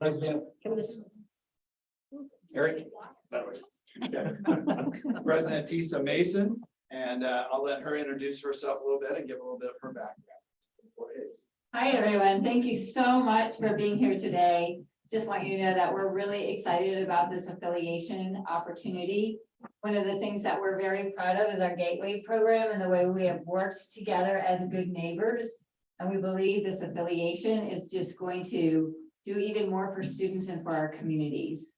President Eric. Okay. President Tisa Mason, and I'll let her introduce herself a little bit and give a little bit of her background. Hi, everyone. Thank you so much for being here today. Just want you to know that we're really excited about this affiliation opportunity. One of the things that we're very proud of is our Gateway program and the way we have worked together as good neighbors. And we believe this affiliation is just going to do even more for students and for our communities.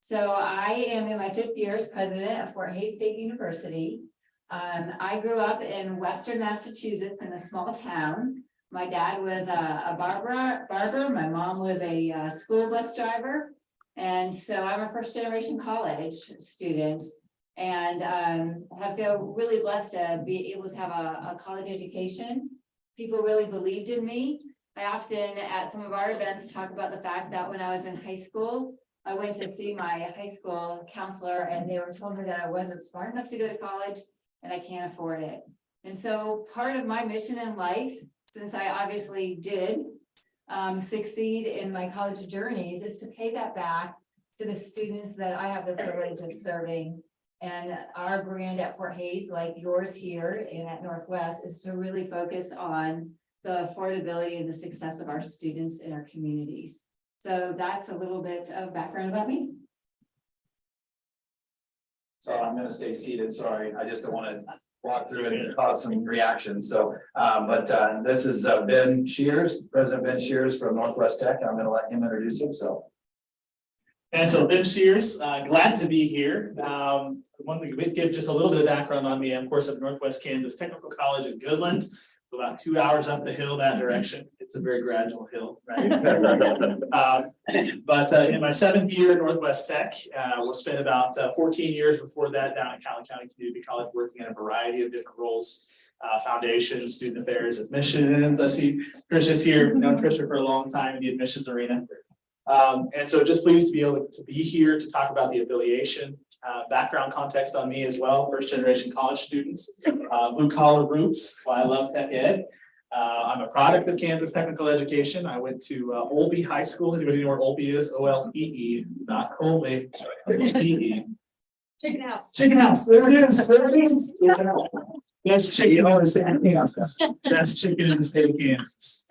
So I am in my 5th year as president of Fort Hays State University. I grew up in Western Massachusetts in a small town. My dad was a barber. My mom was a school bus driver. And so I'm a first generation college student and have been really blessed to be able to have a college education. People really believed in me. I often at some of our events talk about the fact that when I was in high school, I went to see my high school counselor and they were told me that I wasn't smart enough to go to college and I can't afford it. And so part of my mission in life, since I obviously did succeed in my college journeys, is to pay that back to the students that I have the privilege of serving. And our brand at Fort Hays, like yours here and at Northwest, is to really focus on the affordability and the success of our students in our communities. So that's a little bit of background about me. So I'm going to stay seated. Sorry, I just don't want to walk through it and cause some reactions. So, this is Ben Shears, President Ben Shears from Northwest Tech. I'm going to let him introduce himself. And so Ben Shears, glad to be here. One thing, we give just a little bit of background on me. I'm of course at Northwest Kansas Technical College in Goodland, about 2 hours up the hill that direction. It's a very gradual hill, right? But in my 7th year at Northwest Tech, we'll spend about 14 years before that down at Collin County Community College, working in a variety of different roles, foundations, student affairs, admissions. I see Trisha's here, known Trisha for a long time in the admissions arena. And so just pleased to be able to be here to talk about the affiliation. Background context on me as well, first generation college students, blue collar roots, that's why I love tech ed. I'm a product of Kansas Technical Education. I went to Olpe High School. Anybody know where Olpe is? O-L-P-E, not Colby, P-E. Chicken house. Chicken house, there it is, there it is. Best chicken in the state of Kansas. Best chicken in the state of Kansas.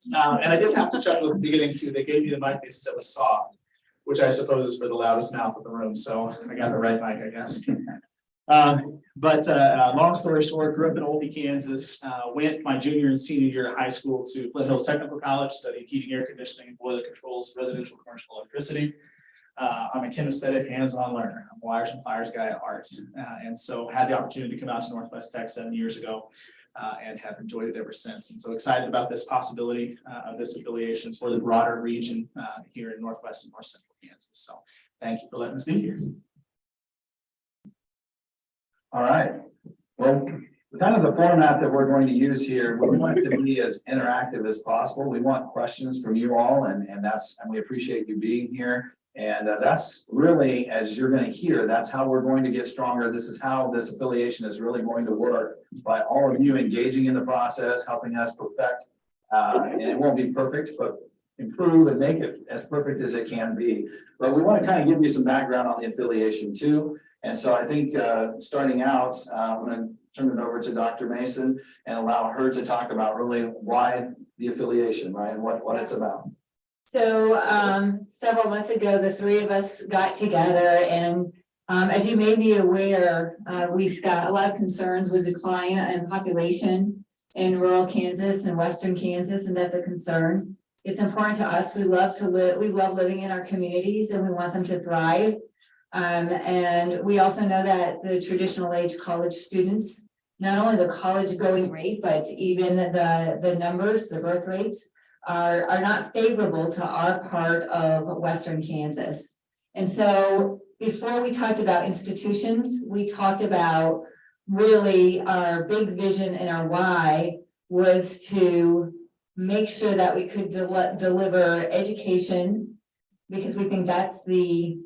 And I did have to chuckle at the beginning too. They gave me the mic that was soft, which I suppose is for the loudest mouth in the room. So I got the right mic, I guess. Long story short, grew up in Olpe, Kansas, went my junior and senior year of high school to Flint Hills Technical College, studied heating, air conditioning, boiler controls, residential, commercial electricity. I'm a kinesthetic, hands-on learner. I'm a wires and pliers guy at heart. And so had the opportunity to come out to Northwest Tech 7 years ago. And have enjoyed it ever since. And so excited about this possibility of this affiliation for the broader region here in Northwest and North Central Kansas. So thank you for letting us be here. All right. Well, kind of the format that we're going to use here, we want it to be as interactive as possible. We want questions from you all, and we appreciate you being here. And that's really, as you're going to hear, that's how we're going to get stronger. This is how this affiliation is really going to work, by all of you engaging in the process, helping us perfect. And it won't be perfect, but improve and make it as perfect as it can be. But we want to kind of give you some background on the affiliation too. And so I think starting out, I'm going to turn it over to Dr. Mason and allow her to talk about really why the affiliation, right, and what it's about. So several months ago, the 3 of us got together, and as you may be aware, we've got a lot of concerns with decline in population in rural Kansas and Western Kansas, and that's a concern. It's important to us. We love to live, we love living in our communities, and we want them to thrive. And we also know that the traditional age college students, not only the college going rate, but even the numbers, the birth rates, are not favorable to our part of Western Kansas. And so before we talked about institutions, we talked about really our big vision and our why was to make sure that we could deliver education, because we think that's the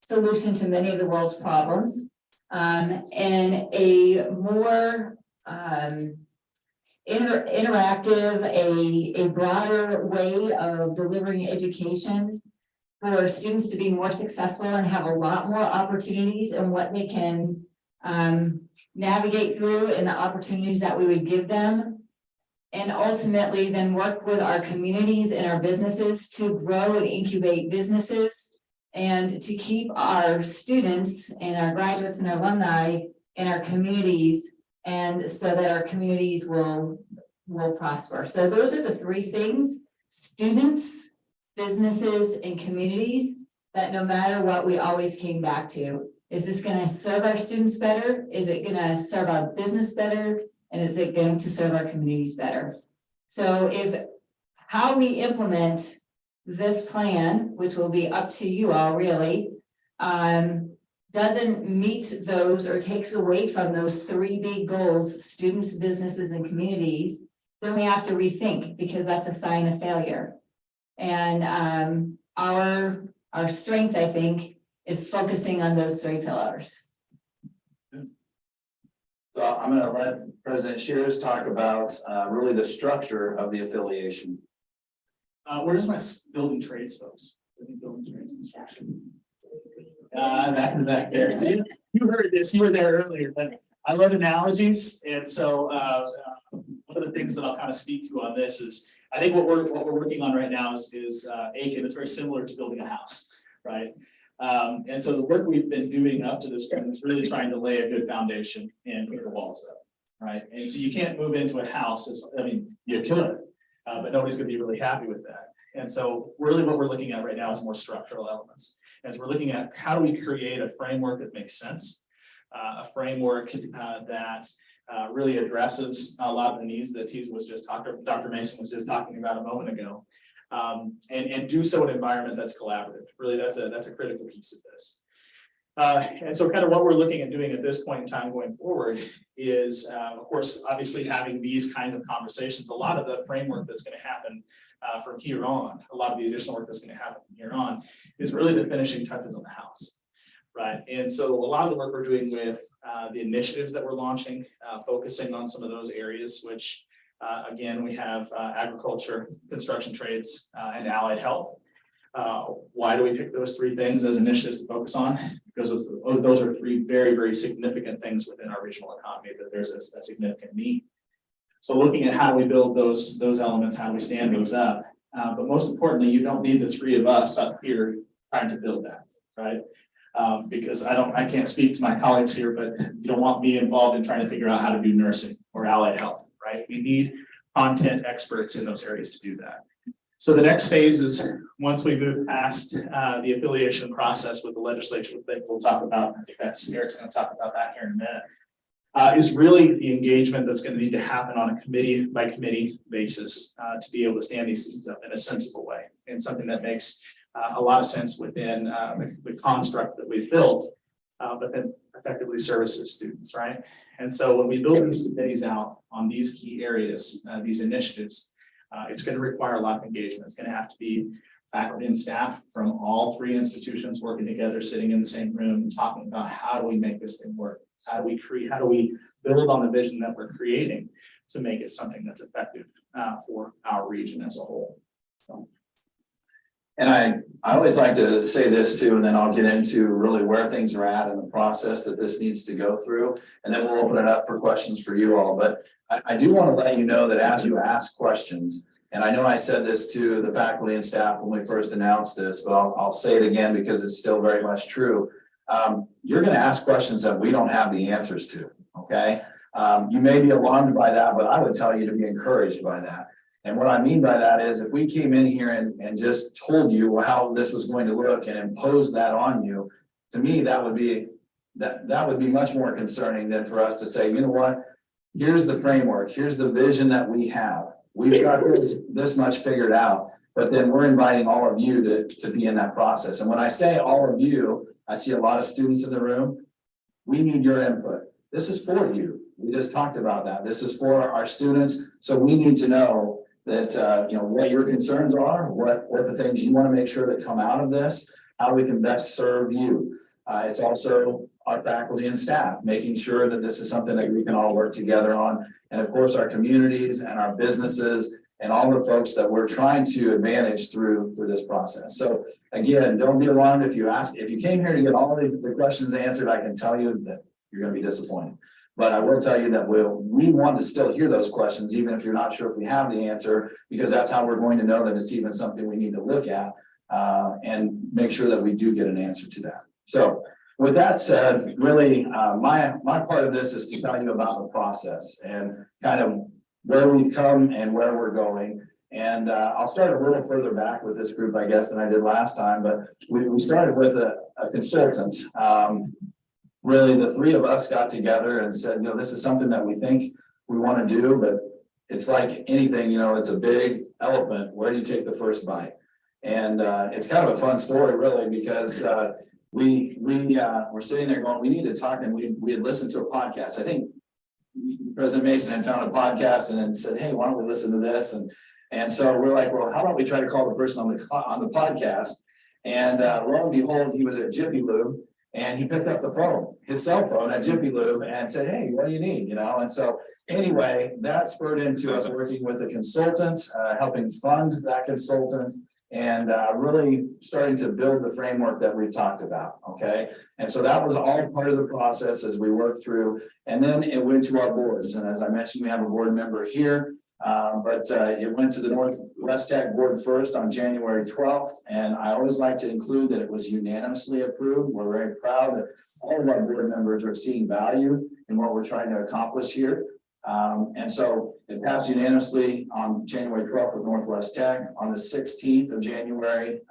solution to many of the world's problems, and a more interactive, a broader way of delivering education for students to be more successful and have a lot more opportunities and what they can navigate through and the opportunities that we would give them. And ultimately then work with our communities and our businesses to grow and incubate businesses and to keep our students and our graduates and our alumni in our communities, and so that our communities will prosper. So those are the three things: students, businesses, and communities, that no matter what, we always came back to. Is this going to serve our students better? Is it going to serve our business better? And is it going to serve our communities better? So if how we implement this plan, which will be up to you all really, doesn't meet those or takes away from those three big goals, students, businesses, and communities, then we have to rethink, because that's a sign of failure. And our strength, I think, is focusing on those three pillars. So I'm gonna let President Shears talk about really the structure of the affiliation. Where's my building trades folks? Building trades construction. Back in the back there. So you heard this, you were there earlier, but I love analogies. And so one of the things that I'll kind of speak to on this is, I think what we're working on right now is Aiken. It's very similar to building a house, right? And so the work we've been doing up to this point is really trying to lay a good foundation and put the walls up, right? And so you can't move into a house. You could, but nobody's going to be really happy with that. And so really what we're looking at right now is more structural elements. As we're looking at how do we create a framework that makes sense, a framework that really addresses a lot of the needs that Dr. Mason was just talking about a moment ago, and do so in an environment that's collaborative. Really, that's a critical piece of this. And so kind of what we're looking at doing at this point in time going forward is, of course, obviously having these kinds of conversations. A lot of the framework that's going to happen from here on, a lot of the additional work that's going to happen from here on is really the finishing touches on the house, right? And so a lot of the work we're doing with the initiatives that we're launching, focusing on some of those areas, which again, we have agriculture, construction trades, and allied health. Why do we pick those three things as initiatives to focus on? Because those are three very, very significant things within our regional economy that there's a significant need. So looking at how do we build those elements, how do we stand those up? But most importantly, you don't need the three of us up here trying to build that, right? Because I can't speak to my colleagues here, but you don't want me involved in trying to figure out how to do nursing or allied health, right? We need content experts in those areas to do that. So the next phase is once we move past the affiliation process with the legislature, that we'll talk about. I think that's Eric's going to talk about that here in a minute. Is really the engagement that's going to need to happen on a committee by committee basis to be able to stand these things up in a sensible way, and something that makes a lot of sense within the construct that we've built, but then effectively services students, right? And so when we build these committees out on these key areas, these initiatives, it's going to require a lot of engagement. It's going to have to be faculty and staff from all three institutions working together, sitting in the same room and talking about how do we make this thing work? How do we build on the vision that we're creating to make it something that's effective for our region as a whole? So. And I always like to say this too, and then I'll get into really where things are at in the process that this needs to go through, and then we'll open it up for questions for you all. But I do want to let you know that as you ask questions, and I know I said this to the faculty and staff when we first announced this, but I'll say it again because it's still very much true. You're going to ask questions that we don't have the answers to, okay? You may be alarmed by that, but I would tell you to be encouraged by that. And what I mean by that is if we came in here and just told you how this was going to look and imposed that on you, to me, that would be much more concerning than for us to say, you know what, here's the framework, here's the vision that we have. We've got this much figured out, but then we're inviting all of you to be in that process. And when I say all of you, I see a lot of students in the room. We need your input. This is for you. We just talked about that. This is for our students. So we need to know that, what your concerns are, what the things you want to make sure that come out of this, how we can best serve you. It's also our faculty and staff, making sure that this is something that we can all work together on. And of course, our communities and our businesses and all the folks that we're trying to advantage through this process. So again, don't be alarmed if you came here to get all the questions answered, I can tell you that you're gonna be disappointed. But I will tell you that we want to still hear those questions, even if you're not sure if we have the answer, because that's how we're going to know that it's even something we need to look at, and make sure that we do get an answer to that. So with that said, really, my part of this is to tell you about the process and kind of where we've come and where we're going. And I'll start a little further back with this group, I guess, than I did last time, but we started with a consultant. Really, the three of us got together and said, this is something that we think we want to do, but it's like anything, it's a big elephant. Where do you take the first bite? And it's kind of a fun story, really, because we're sitting there going, we need to talk, and we had listened to a podcast. I think President Mason had found a podcast and then said, hey, why don't we listen to this? And so we're like, well, how about we try to call the person on the podcast? And lo and behold, he was at Jiffy Lube, and he picked up the phone, his cell phone at Jiffy Lube, and said, hey, what do you need? And so anyway, that spurred into us working with a consultant, helping fund that consultant, and really starting to build the framework that we talked about. Okay. And so that was all part of the process as we worked through, and then it went to our boards. And as I mentioned, we have a board member here, but it went to the Northwest Tech board first on January 12th. And I always like to include that it was unanimously approved. We're very proud that all of our board members are seeing value in what we're trying to accomplish here. And so it passed unanimously on January 12th with Northwest Tech. On the 16th of January,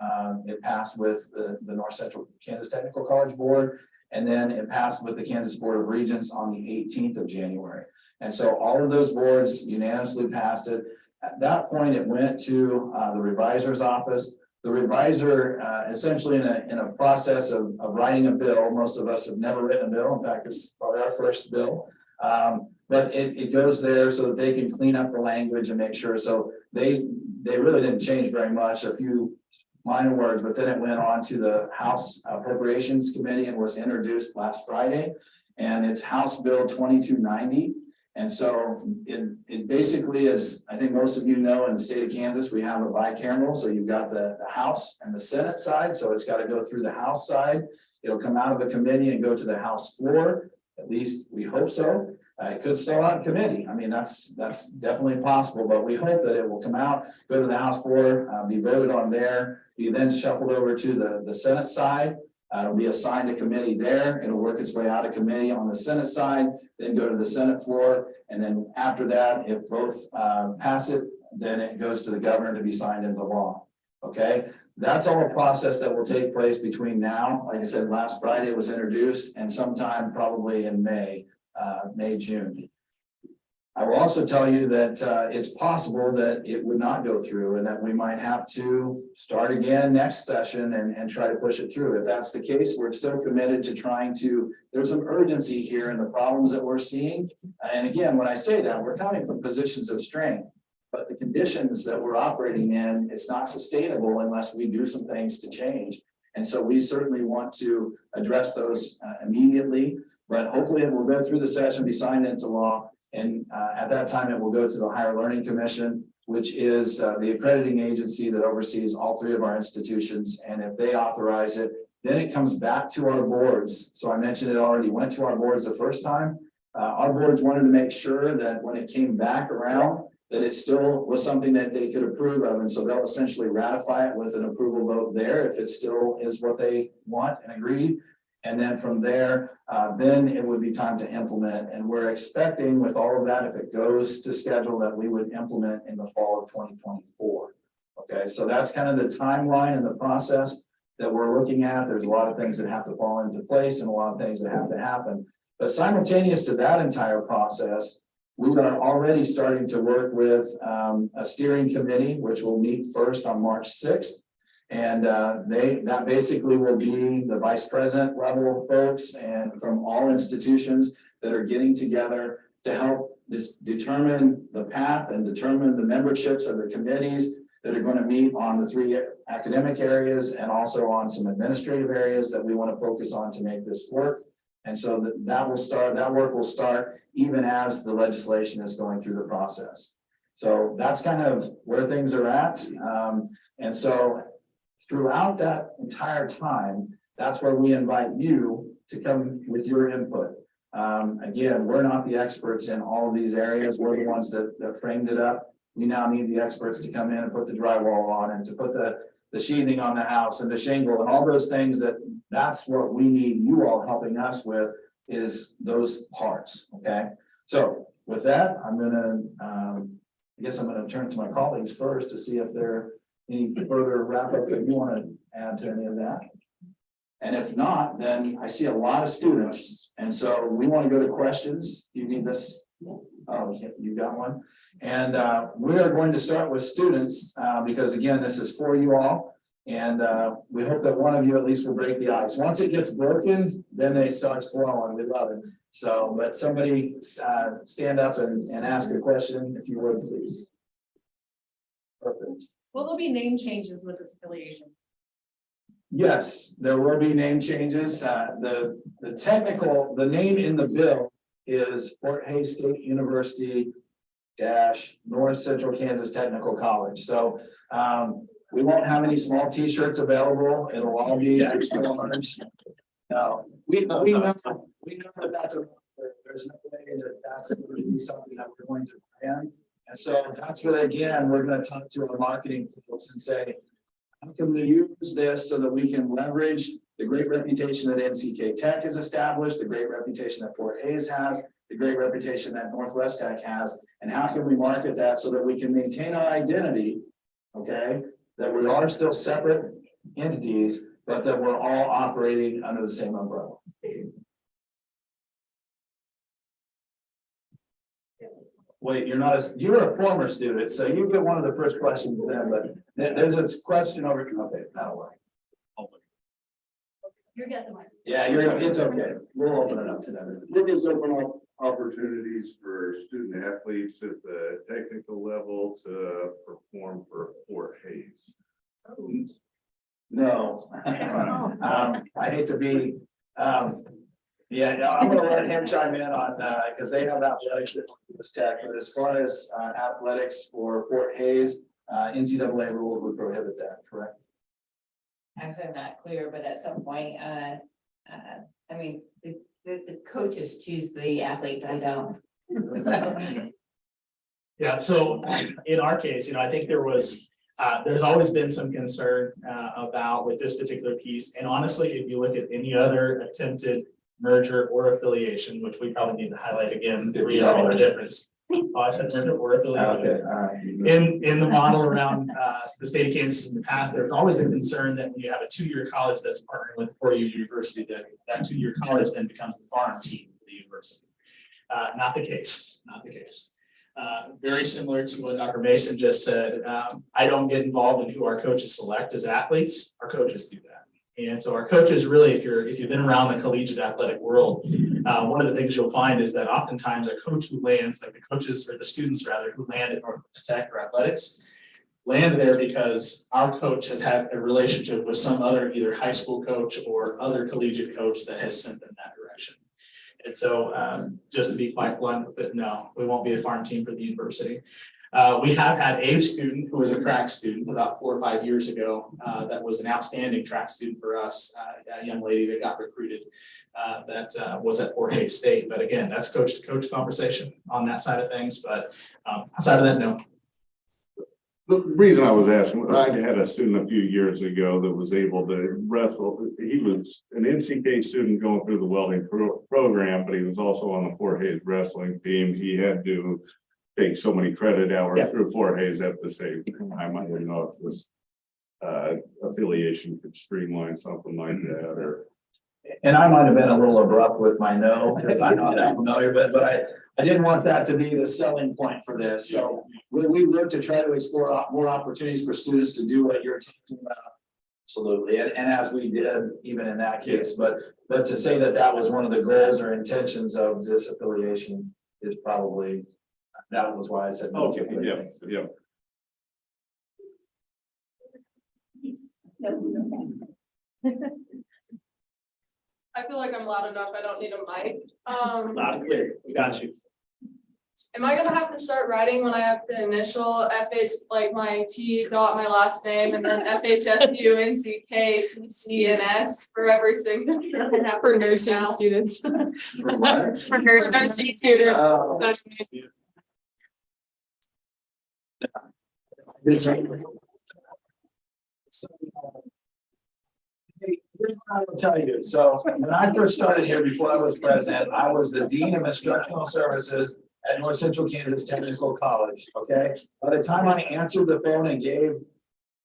it passed with the North Central Kansas Technical College Board, and then it passed with the Kansas Board of Regents on the 18th of January. And so all of those boards unanimously passed it. At that point, it went to the revisor's office. The revisor, essentially in a process of writing a bill. Most of us have never written a bill. In fact, it's probably our first bill. But it goes there so that they can clean up the language and make sure. So they really didn't change very much, a few minor words, but then it went on to the House Appropriations Committee and was introduced last Friday. And it's House Bill 2290. And so it basically is, I think most of you know, in the state of Kansas, we have a bicameral. So you've got the House and the Senate side. So it's got to go through the House side. It'll come out of a committee and go to the House floor. At least we hope so. It could start on committee. I mean, that's definitely possible, but we hope that it will come out, go to the House floor, be voted on there, be then shuffled over to the Senate side. It'll be assigned a committee there. It'll work its way out of committee on the Senate side, then go to the Senate floor. And then after that, if both pass it, then it goes to the governor to be signed into law. Okay. That's all a process that will take place between now. Like I said, last Friday it was introduced, and sometime probably in May, June. I will also tell you that it's possible that it would not go through and that we might have to start again next session and try to push it through. If that's the case, we're still committed to trying to, there's some urgency here in the problems that we're seeing. And again, when I say that, we're coming from positions of strength, but the conditions that we're operating in, it's not sustainable unless we do some things to change. And so we certainly want to address those immediately, but hopefully it will go through the session, be signed into law. And at that time, it will go to the Higher Learning Commission, which is the accrediting agency that oversees all three of our institutions. And if they authorize it, then it comes back to our boards. So I mentioned it already went to our boards the first time. Our boards wanted to make sure that when it came back around, that it still was something that they could approve of. And so they'll essentially ratify it with an approval vote there if it still is what they want and agree. And then from there, then it would be time to implement. And we're expecting with all of that, if it goes to schedule, that we would implement in the fall of 2024. Okay, so that's kind of the timeline and the process that we're looking at. There's a lot of things that have to fall into place and a lot of things that have to happen. But simultaneous to that entire process, we are already starting to work with a steering committee, which will meet first on March 6th. And that basically will be the vice president level folks and from all institutions that are getting together to help determine the path and determine the memberships of the committees that are going to meet on the three academic areas and also on some administrative areas that we want to focus on to make this work. And so that work will start even as the legislation is going through the process. So that's kind of where things are at. And so throughout that entire time, that's where we invite you to come with your input. Again, we're not the experts in all of these areas. We're the ones that framed it up. We now need the experts to come in and put the drywall on and to put the sheathing on the house and the shingle and all those things that's what we need you all helping us with is those parts, okay? So with that, I'm gonna, I guess I'm gonna turn to my colleagues first to see if there are any further wrap up that you want to add to any of that. And if not, then I see a lot of students, and so we want to go to questions. You need this? Oh, you got one? And we are going to start with students, because again, this is for you all. And we hope that one of you at least will break the ice. Once it gets broken, then they start flowing. We love it. So, but somebody stand up and ask a question, if you would, please. Perfect. Will there be name changes with this affiliation? Yes, there will be name changes. The name in the bill is Fort Hays State University North Central Kansas Technical College. So we won't have any small t-shirts available. It'll all be extra large. No, we know that that's there's no way that that's going to be something that we're going to plan. And so that's what, again, we're going to talk to our marketing folks and say, how can we use this so that we can leverage the great reputation that NCK Tech has established, the great reputation that Fort Hays has, the great reputation that Northwest Tech has, and how can we market that so that we can maintain our identity, okay? That we are still separate entities, but that we're all operating under the same umbrella. Wait, you're a former student, so you get one of the first questions then, but there's a question over, okay, that'll work. You're getting the mic. Yeah, it's okay. We'll open it up to them. Will this open up opportunities for student athletes at the technical level to perform for Fort Hays? No. I hate to be, yeah, no, I'm gonna let him chime in on, because they have athletics at this tech, but as far as athletics for Fort Hays, NCAA rules would prohibit that, correct? Actually, I'm not clear, but at some point, I mean, the coaches choose the athletes, I don't. Yeah, so in our case, I think there's always been some concern about with this particular piece. And honestly, if you look at any other attempted merger or affiliation, which we probably need to highlight again, the $3 difference. Oh, I said merger or affiliation. Okay, all right. In the model around the state of Kansas in the past, there's always a concern that when you have a 2-year college that's partnering with a 4-year university, that 2-year college then becomes the farm team for the university. Not the case, not the case. Very similar to what Dr. Mason just said. I don't get involved in who our coaches select as athletes. Our coaches do that. And so our coaches really, if you've been around the collegiate athletic world, one of the things you'll find is that oftentimes a coach who lands, like the coaches or the students rather, who land at Northwest Tech or athletics, land there because our coach has had a relationship with some other either high school coach or other collegiate coach that has sent them that direction. And so just to be quite blunt, but no, we won't be a farm team for the university. We have had a student who was a track student about 4 or 5 years ago that was an outstanding track student for us, a young lady that got recruited that was at Fort Hays State. But again, that's coach to coach conversation on that side of things. But outside of that, no. The reason I was asking, I had a student a few years ago that was able to wrestle. He was an NCK student going through the welding program, but he was also on the Fort Hays wrestling team. He had to take so many credit hours through Fort Hays at the same time. I didn't know if this affiliation could streamline something like that, or. And I might have been a little abrupt with my no, because I'm not that familiar, but I didn't want that to be the selling point for this. So we look to try to explore more opportunities for students to do what you're talking about. Absolutely, and as we did even in that case, but to say that was one of the goals or intentions of this affiliation is probably, that was why I said. No. Okay, yeah. I feel like I'm loud enough. I don't need a mic. Loud and clear. We got you. Am I gonna have to start writing when I have to initial FH, like my T dot my last name and then FHFUNCKTCNS for every signature? For nursing students. For nursing students. I will tell you, so when I first started here, before I was president, I was the Dean of Instructional Services at North Central Kansas Technical College, okay? By the time I answered the phone and gave,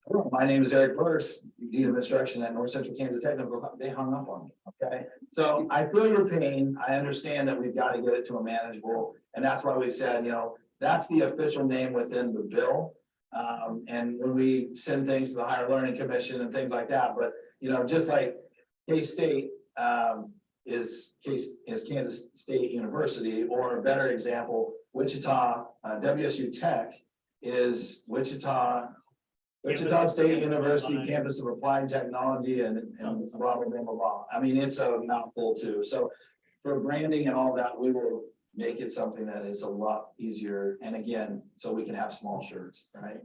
"Hello, my name is Eric Burse, Dean of Instruction at North Central Kansas Technical," they hung up on me, okay? So I feel your pain, I understand that we've got to get it to a manageable, and that's why we said, that's the official name within the bill. And when we send things to the Higher Learning Commission and things like that, but just like K-State is Kansas State University, or a better example, Wichita, WSU Tech is Wichita State University Campus of Applied Technology and blah, blah, blah, blah, blah. I mean, it's a mouthful too. So for branding and all that, we will make it something that is a lot easier. And again, so we can have small shirts, right?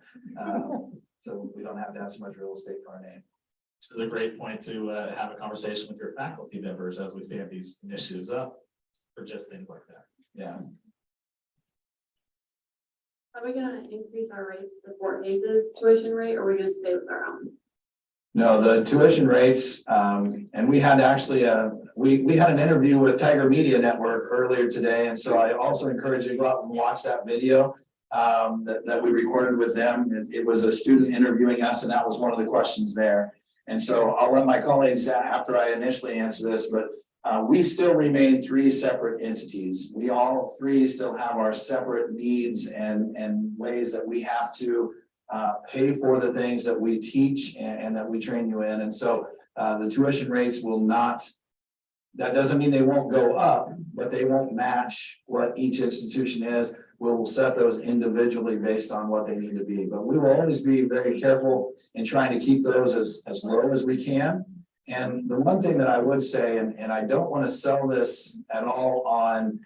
So we don't have to have so much real estate for our name. This is a great point to have a conversation with your faculty members as we stand these initiatives up for just things like that. Yeah. Are we gonna increase our rates to Fort Hays's tuition rate, or are we gonna stay with our own? No, the tuition rates, and we had actually, we had an interview with Tiger Media Network earlier today. And so I also encourage you to go out and watch that video that we recorded with them. It was a student interviewing us, and that was one of the questions there. And so I'll let my colleagues, after I initially answer this, but we still remain three separate entities. We all three still have our separate needs and ways that we have to pay for the things that we teach and that we train you in. And so the tuition rates will not, that doesn't mean they won't go up, but they won't match what each institution is. We'll set those individually based on what they need to be, but we will always be very careful in trying to keep those as low as we can. And the one thing that I would say, and I don't want to sell this at all on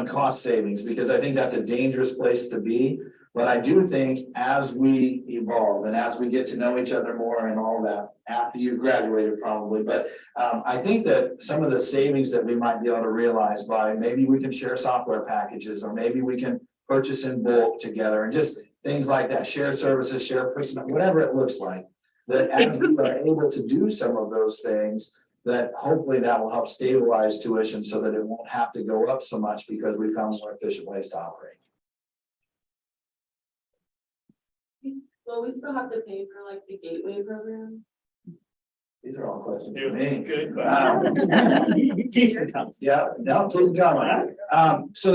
cost savings, because I think that's a dangerous place to be. But I do think as we evolve and as we get to know each other more and all that, after you've graduated probably, but I think that some of the savings that we might be able to realize by maybe we can share software packages, or maybe we can purchase in bulk together, and just things like that, share services, share personnel, whatever it looks like, that as we are able to do some of those things, that hopefully that will help stabilize tuition so that it won't have to go up so much because we found more efficient ways to operate. Well, we still have to pay for like the gateway program. These are all questions for me. Good. Yeah, no, keep going. So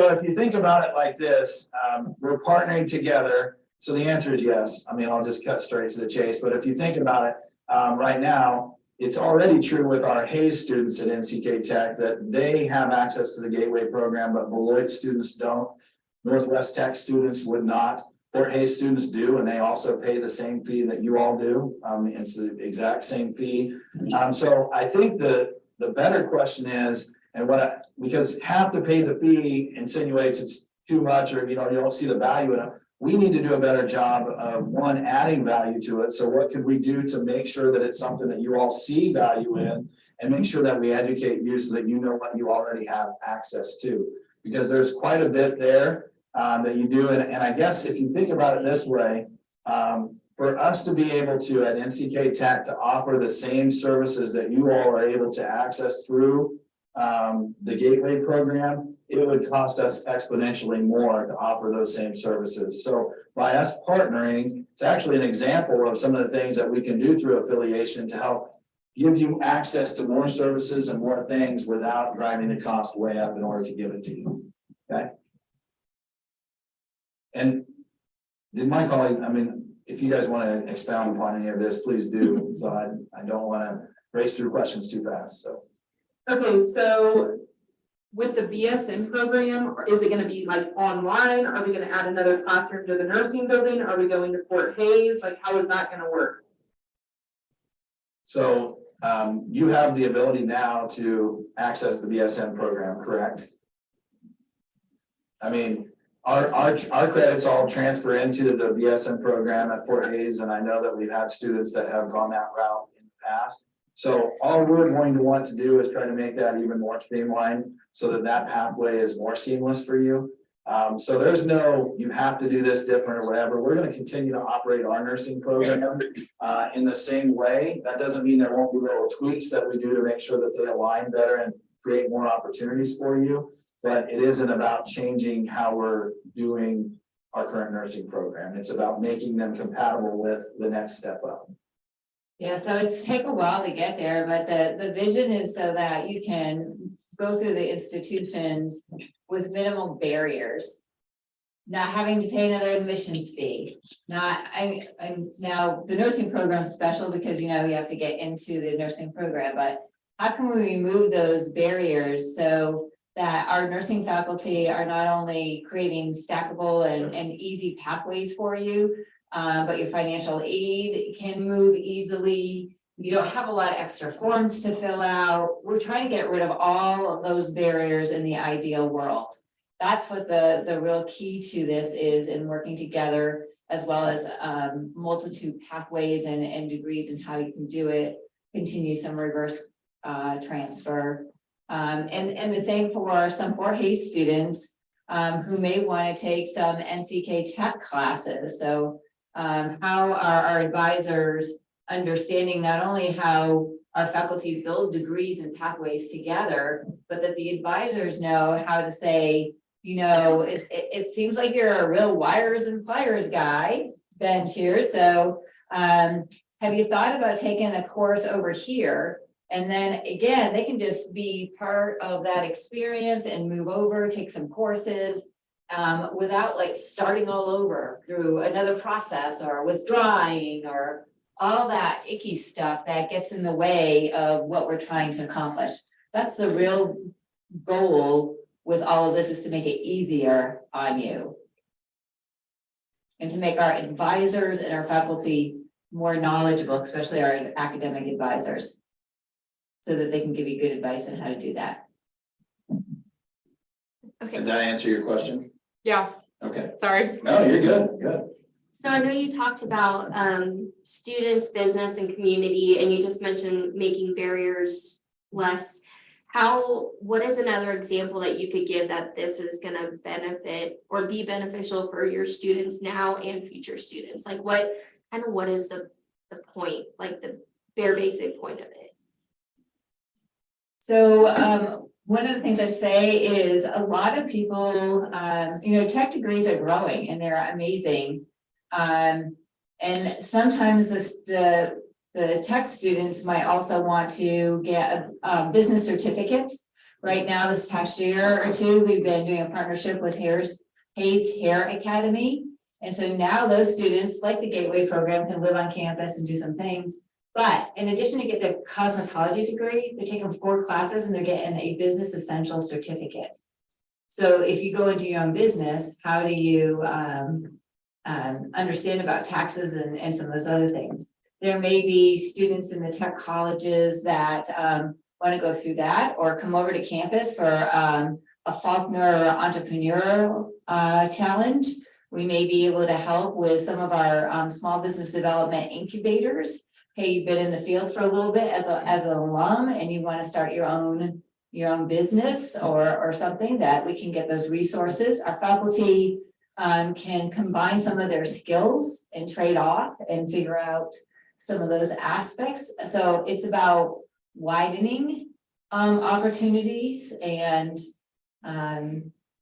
if you think about it like this, we're partnering together. So the answer is yes. I mean, I'll just cut straight to the chase. But if you think about it, right now, it's already true with our Hayes students at NCK Tech that they have access to the Gateway program, but Beloit students don't. Northwest Tech students would not. Fort Hayes students do, and they also pay the same fee that you all do. It's the exact same fee. So I think the better question is, because have to pay the fee insinuates it's too much, or you don't see the value in it. We need to do a better job of one, adding value to it. So what could we do to make sure that it's something that you all see value in, and make sure that we educate you so that you know what you already have access to, because there's quite a bit there that you do. And I guess if you think about it this way, for us to be able to at NCK Tech to offer the same services that you all are able to access through the Gateway program, it would cost us exponentially more to offer those same services. So by us partnering, it's actually an example of some of the things that we can do through affiliation to help give you access to more services and more things without driving the cost way up in order to give it to you. Okay. And did my colleague, I mean, if you guys want to expound upon any of this, please do. So I don't want to race through questions too fast. So. Okay, so with the BSN program, is it gonna be like online? Are we gonna add another classroom to the nursing building? Are we going to Fort Hayes? Like, how is that gonna work? So you have the ability now to access the BSN program, correct? I mean, our credits all transfer into the BSN program at Fort Hays, and I know that we've had students that have gone that route in the past. So all we're going to want to do is try to make that even more streamlined so that that pathway is more seamless for you. So there's no, you have to do this different or whatever. We're going to continue to operate our nursing program in the same way. That doesn't mean there won't be little tweaks that we do to make sure that they align better and create more opportunities for you. But it isn't about changing how we're doing our current nursing program. It's about making them compatible with the next step up. Yeah, so it's take a while to get there, but the vision is so that you can go through the institutions with minimal barriers. Not having to pay another admissions fee, I'm now, the nursing program is special because, you know, you have to get into the nursing program, but how can we remove those barriers so that our nursing faculty are not only creating stackable and easy pathways for you, but your financial aid can move easily. You don't have a lot of extra forms to fill out. We're trying to get rid of all of those barriers in the ideal world. That's what the real key to this is in working together, as well as multitude pathways and degrees and how you can do it, continue some reverse transfer. And the same for some Fort Hays students who may want to take some NCK tech classes. So how are our advisors understanding not only how our faculty build degrees and pathways together, but that the advisors know how to say, you know, it seems like you're a real wires and pliers guy, Ben's here. So have you thought about taking a course over here? And then again, they can just be part of that experience and move over, take some courses without like starting all over through another process or withdrawing or all that icky stuff that gets in the way of what we're trying to accomplish. That's the real goal with all of this, is to make it easier on you. And to make our advisors and our faculty more knowledgeable, especially our academic advisors, so that they can give you good advice on how to do that. Okay, Did that answer your question? yeah, Okay. sorry. No, you're good, good. So I know you talked about students, business and community, and you just mentioned making barriers less. What is another example that you could give that this is gonna benefit or be beneficial for your students now and future students? Like what is the point, like the bare basic point of it? So one of the things I'd say is a lot of people, you know, tech degrees are growing and they're amazing. And sometimes the tech students might also want to get business certificates. Right now, this past year or two, we've been doing a partnership with Hays Hair Academy. And so now those students, like the Gateway program, can live on campus and do some things. But in addition to get the cosmetology degree, they're taking 4 classes and they're getting a business essential certificate. So if you go into your own business, how do you understand about taxes and some of those other things? There may be students in the tech colleges that want to go through that or come over to campus for a Faulkner entrepreneurial challenge. We may be able to help with some of our small business development incubators. Hey, you've been in the field for a little bit as an alum and you want to start your own business or something, that we can get those resources. Our faculty can combine some of their skills and trade off and figure out some of those aspects. So it's about widening opportunities and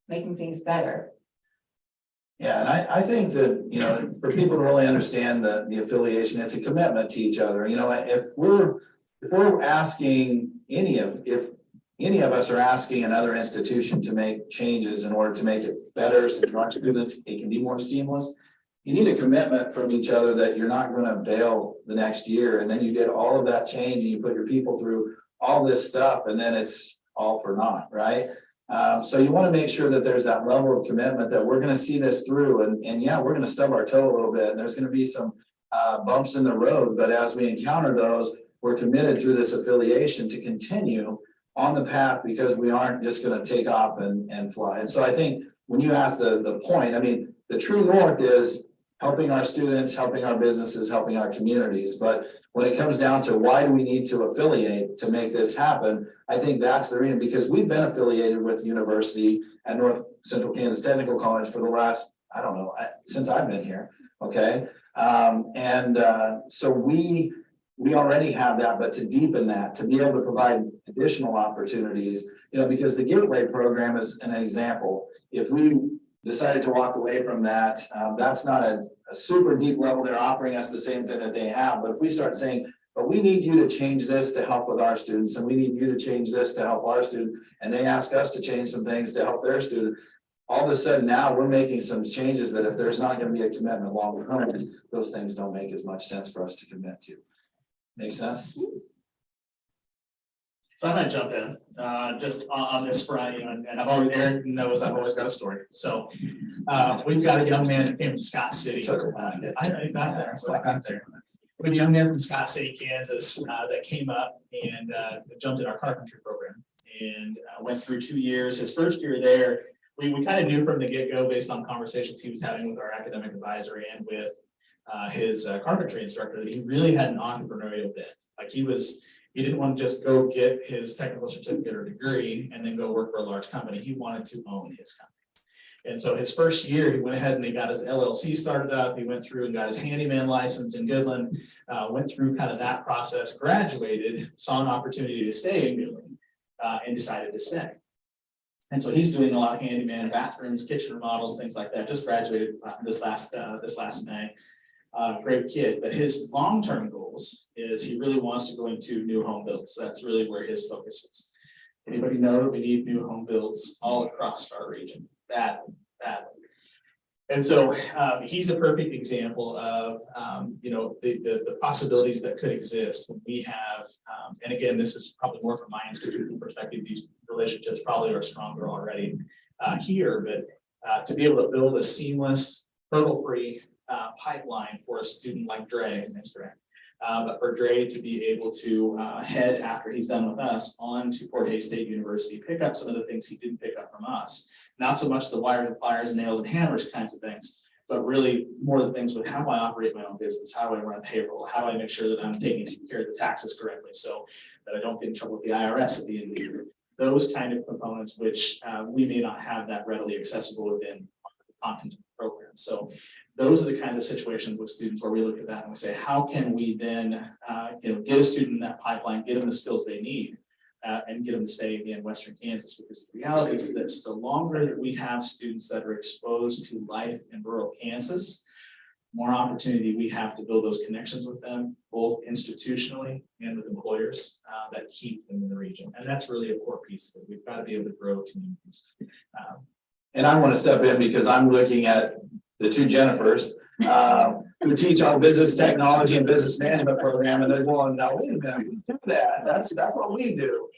making things better. Yeah, and I think that, you know, for people to really understand the affiliation, it's a commitment to each other. You know, if we're asking if any of us are asking another institution to make changes in order to make it better so that our students, it can be more seamless, you need a commitment from each other that you're not going to bail the next year. And then you get all of that change and you put your people through all this stuff and then it's all for naught, right? So you want to make sure that there's that level of commitment that we're going to see this through. And yeah, we're going to stub our toe a little bit and there's going to be some bumps in the road. But as we encounter those, we're committed through this affiliation to continue on the path because we aren't just going to take off and fly. And so I think when you ask the point, I mean, the true north is helping our students, helping our businesses, helping our communities. But when it comes down to why do we need to affiliate to make this happen, I think that's the reason, because we've been affiliated with the university at North Central Kansas Technical College for the last, I don't know, since I've been here, okay? So we already have that, but to deepen that, to be able to provide additional opportunities, because the Gateway program is an example. If we decided to walk away from that, that's not a super deep level. They're offering us the same thing that they have. But if we start saying, but we need you to change this to help with our students, and we need you to change this to help our student, and they ask us to change some things to help their student, all of a sudden now we're making some changes that if there's not going to be a commitment long term, those things don't make as much sense for us to commit to. Make sense? So I'm gonna jump in, just on this front, and I've already, Aaron knows I've always got a story. So, we've got a young man who came from Scott City. Took a while to get I got there, so I got there. We have a young man from Scott City, Kansas, that came up and, jumped in our carpentry program and went through 2 years. His first year there, we kind of knew from the get-go based on conversations he was having with our academic advisor and with his carpentry instructor that he really had an entrepreneurial bent. Like he didn't want to just go get his technical certificate or degree and then go work for a large company. He wanted to own his company. And so his first year, he went ahead and he got his LLC started up. He went through and got his handyman license in Goodland, went through kind of that process, graduated, saw an opportunity to stay in Goodland, and decided to stay. And so he's doing a lot of handyman, bathrooms, kitchen remodels, things like that. Just graduated this last May. Great kid, but his long-term goals is he really wants to go into new home builds. So that's really where his focus is. Anybody know that we need new home builds all across our region, badly. And so he's a perfect example of the possibilities that could exist when we have, and again, this is probably more from my institutional perspective, these relationships probably are stronger already here, but to be able to build a seamless, hurdle-free pipeline for a student like Dre, his name's Dre. But for Dre to be able to head after he's done with us on to Fort Hays State University, pick up some of the things he didn't pick up from us. Not so much the wires and pliers, nails and hammers kinds of things, but really more the things with how do I operate my own business? How do I run payroll? How do I make sure that I'm taking care of the taxes correctly so that I don't get in trouble with the IRS at the end of the year? Those kind of components which we may not have that readily accessible within the content program. So those are the kinds of situations with students where we look at that and we say, how can we then, get a student in that pipeline, get them the skills they need, and get them to stay in Western Kansas? Because the reality is this: the longer that we have students that are exposed to life in rural Kansas, more opportunity we have to build those connections with them, both institutionally and with employers that keep them in the region. And that's really a core piece of it. We've got to be able to grow communities. And I want to step in because I'm looking at the two Jennifers who teach our business technology and business management program, and they're going, no, wait a minute, we do that. That's what we do.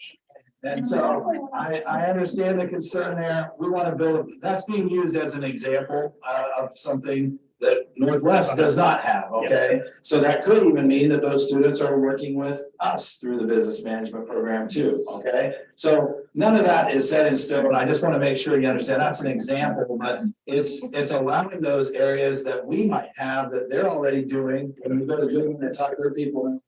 And so I understand the concern there. We want to build, that's being used as an example of something that Northwest does not have, okay? So that could even mean that those students are working with us through the business management program too, okay? So none of that is set in stone. I just want to make sure you understand that's an example, but it's allowing those areas that we might have that they're already doing. When we go to Goodland and talk to their people,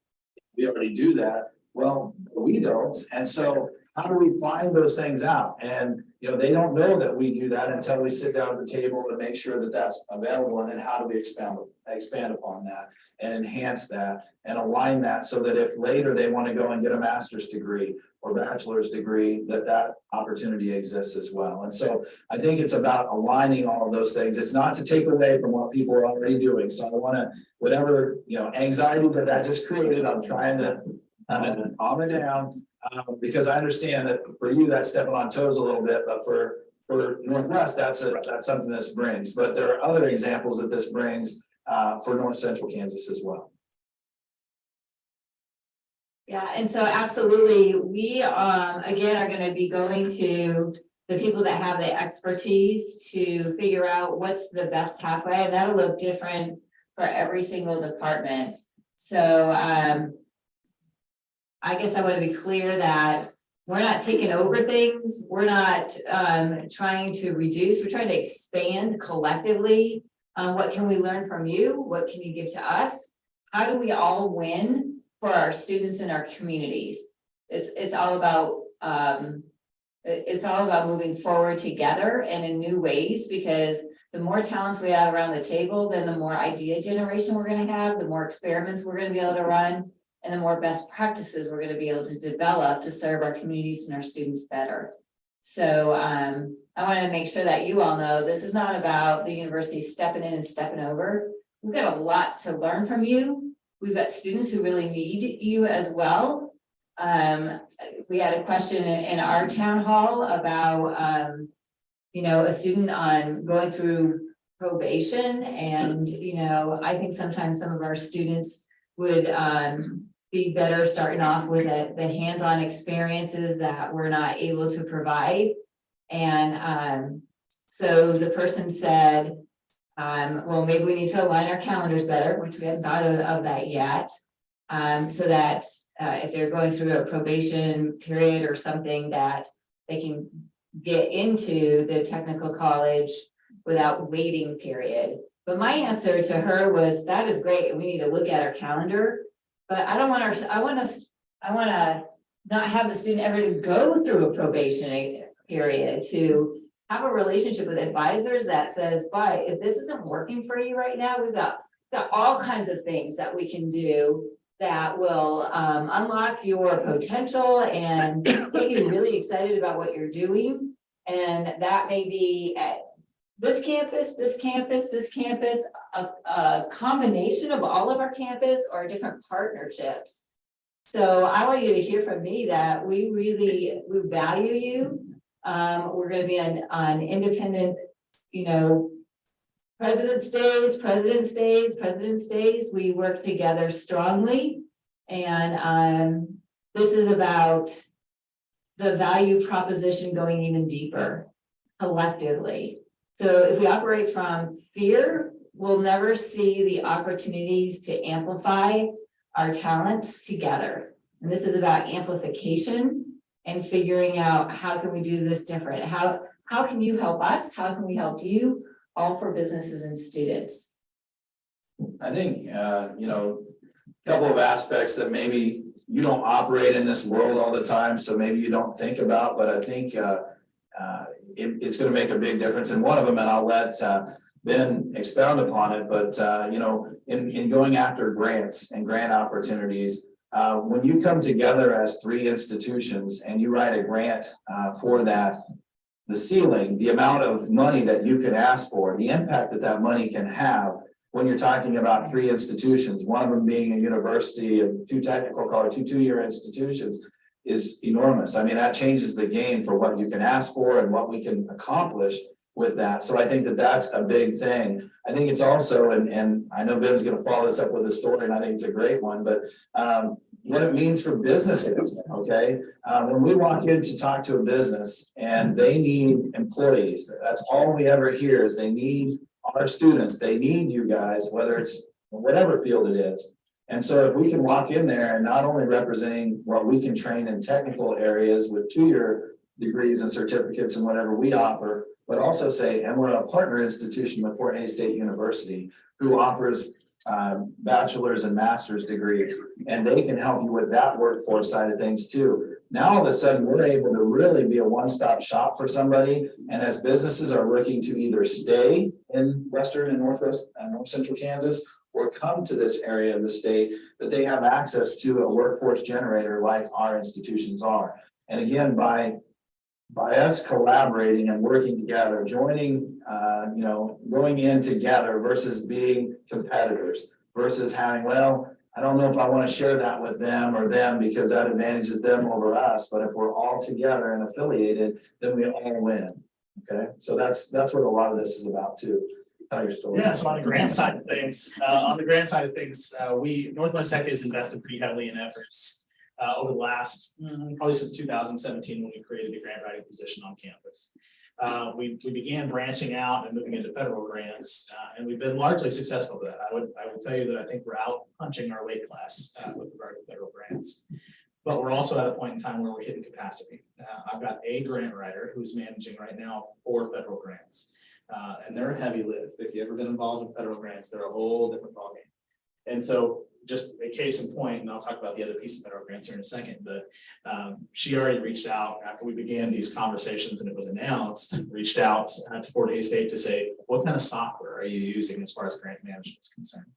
we already do that. Well, we don't. And so how do we find those things out? And they don't know that we do that until we sit down at the table to make sure that that's available. And then how do we expand upon that and enhance that and align that so that if later they want to go and get a master's degree or bachelor's degree, that opportunity exists as well. And so I think it's about aligning all of those things. It's not to take away from what people are already doing. So I want to, whatever, anxiety that just created, I'm trying to calm it down. Because I understand that for you, that's stepping on toes a little bit, but for Northwest, that's something this brings. But there are other examples that this brings for North Central Kansas as well. Yeah, and so absolutely, we again are going to be going to the people that have the expertise to figure out what's the best pathway, and that'll look different for every single department. So I guess I want to be clear that we're not taking over things. We're not trying to reduce. We're trying to expand collectively. What can we learn from you? What can you give to us? How do we all win for our students and our communities? It's all about moving forward together and in new ways, because the more talents we have around the table, then the more idea generation we're going to have, the more experiments we're going to be able to run, and the more best practices we're going to be able to develop to serve our communities and our students better. So I want to make sure that you all know this is not about the university stepping in and stepping over. We've got a lot to learn from you. We've got students who really need you as well. We had a question in our town hall about, a student on going through probation, and, I think sometimes some of our students would be better starting off with the hands-on experiences that we're not able to provide. And so the person said, well, maybe we need to align our calendars better, which we hadn't thought of that yet. So that if they're going through a probation period or something, that they can get into the technical college without waiting period. But my answer to her was, that is great, and we need to look at our calendar. But I don't want I want to not have the student ever to go through a probation period, to have a relationship with advisors that says, but if this isn't working for you right now, we've got all kinds of things that we can do that will unlock your potential and get you really excited about what you're doing. And that may be at this campus, this campus, this campus, a combination of all of our campus or different partnerships. So I want you to hear from me that we value you. We're going to be on independent, President's Days. We work together strongly. And this is about the value proposition going even deeper collectively. So if we operate from fear, we'll never see the opportunities to amplify our talents together. And this is about amplification and figuring out, how can we do this different? How can you help us? How can we help you? All for businesses and students. I think, a couple of aspects that maybe you don't operate in this world all the time, so maybe you don't think about, but I think it's going to make a big difference. And one of them, and I'll let Ben expound upon it, but in going after grants and grant opportunities, when you come together as three institutions and you write a grant for that, the ceiling, the amount of money that you can ask for, the impact that money can have when you're talking about three institutions, one of them being a university and two technical college, two-year institutions, is enormous. I mean, that changes the game for what you can ask for and what we can accomplish with that. So I think that's a big thing. I think it's also, and I know Ben's going to follow this up with a story, and I think it's a great one, but what it means for businesses, okay? When we walk in to talk to a business and they need employees, that's all we ever hear is they need our students, they need you guys, whether it's whatever field it is. And so if we can walk in there and not only representing what we can train in technical areas with two-year degrees and certificates and whatever we offer, but also say, and we're a partner institution with Fort Hays State University, who offers bachelor's and master's degrees, and they can help you with that workforce side of things too. Now, all of a sudden, we're able to really be a one-stop shop for somebody. And as businesses are looking to either stay in Western and Northwest and North Central Kansas, or come to this area of the state, that they have access to a workforce generator like our institutions are. And again, by us collaborating and working together, joining, going in together versus being competitors, versus having, well, I don't know if I want to share that with them or them because that advantages them over us. But if we're all together and affiliated, then we all win. Okay, so that's what a lot of this is about too. Tell your story. Yeah, so on the grant side of things, Northwest Tech has invested pretty heavily in efforts over the last, probably since 2017, when we created a grant writing position on campus. We began branching out and moving into federal grants, and we've been largely successful with that. I would tell you that I think we're out punching our weight class with regard to federal grants. But we're also at a point in time where we're hitting capacity. I've got a grant writer who's managing right now 4 federal grants. And they're a heavy lift. If you've ever been involved in federal grants, they're a whole different ballgame. And so just a case in point, and I'll talk about the other piece of federal grants here in a second, but she already reached out after we began these conversations and it was announced, reached out to Fort Hays State to say, what kind of software are you using as far as grant management is concerned?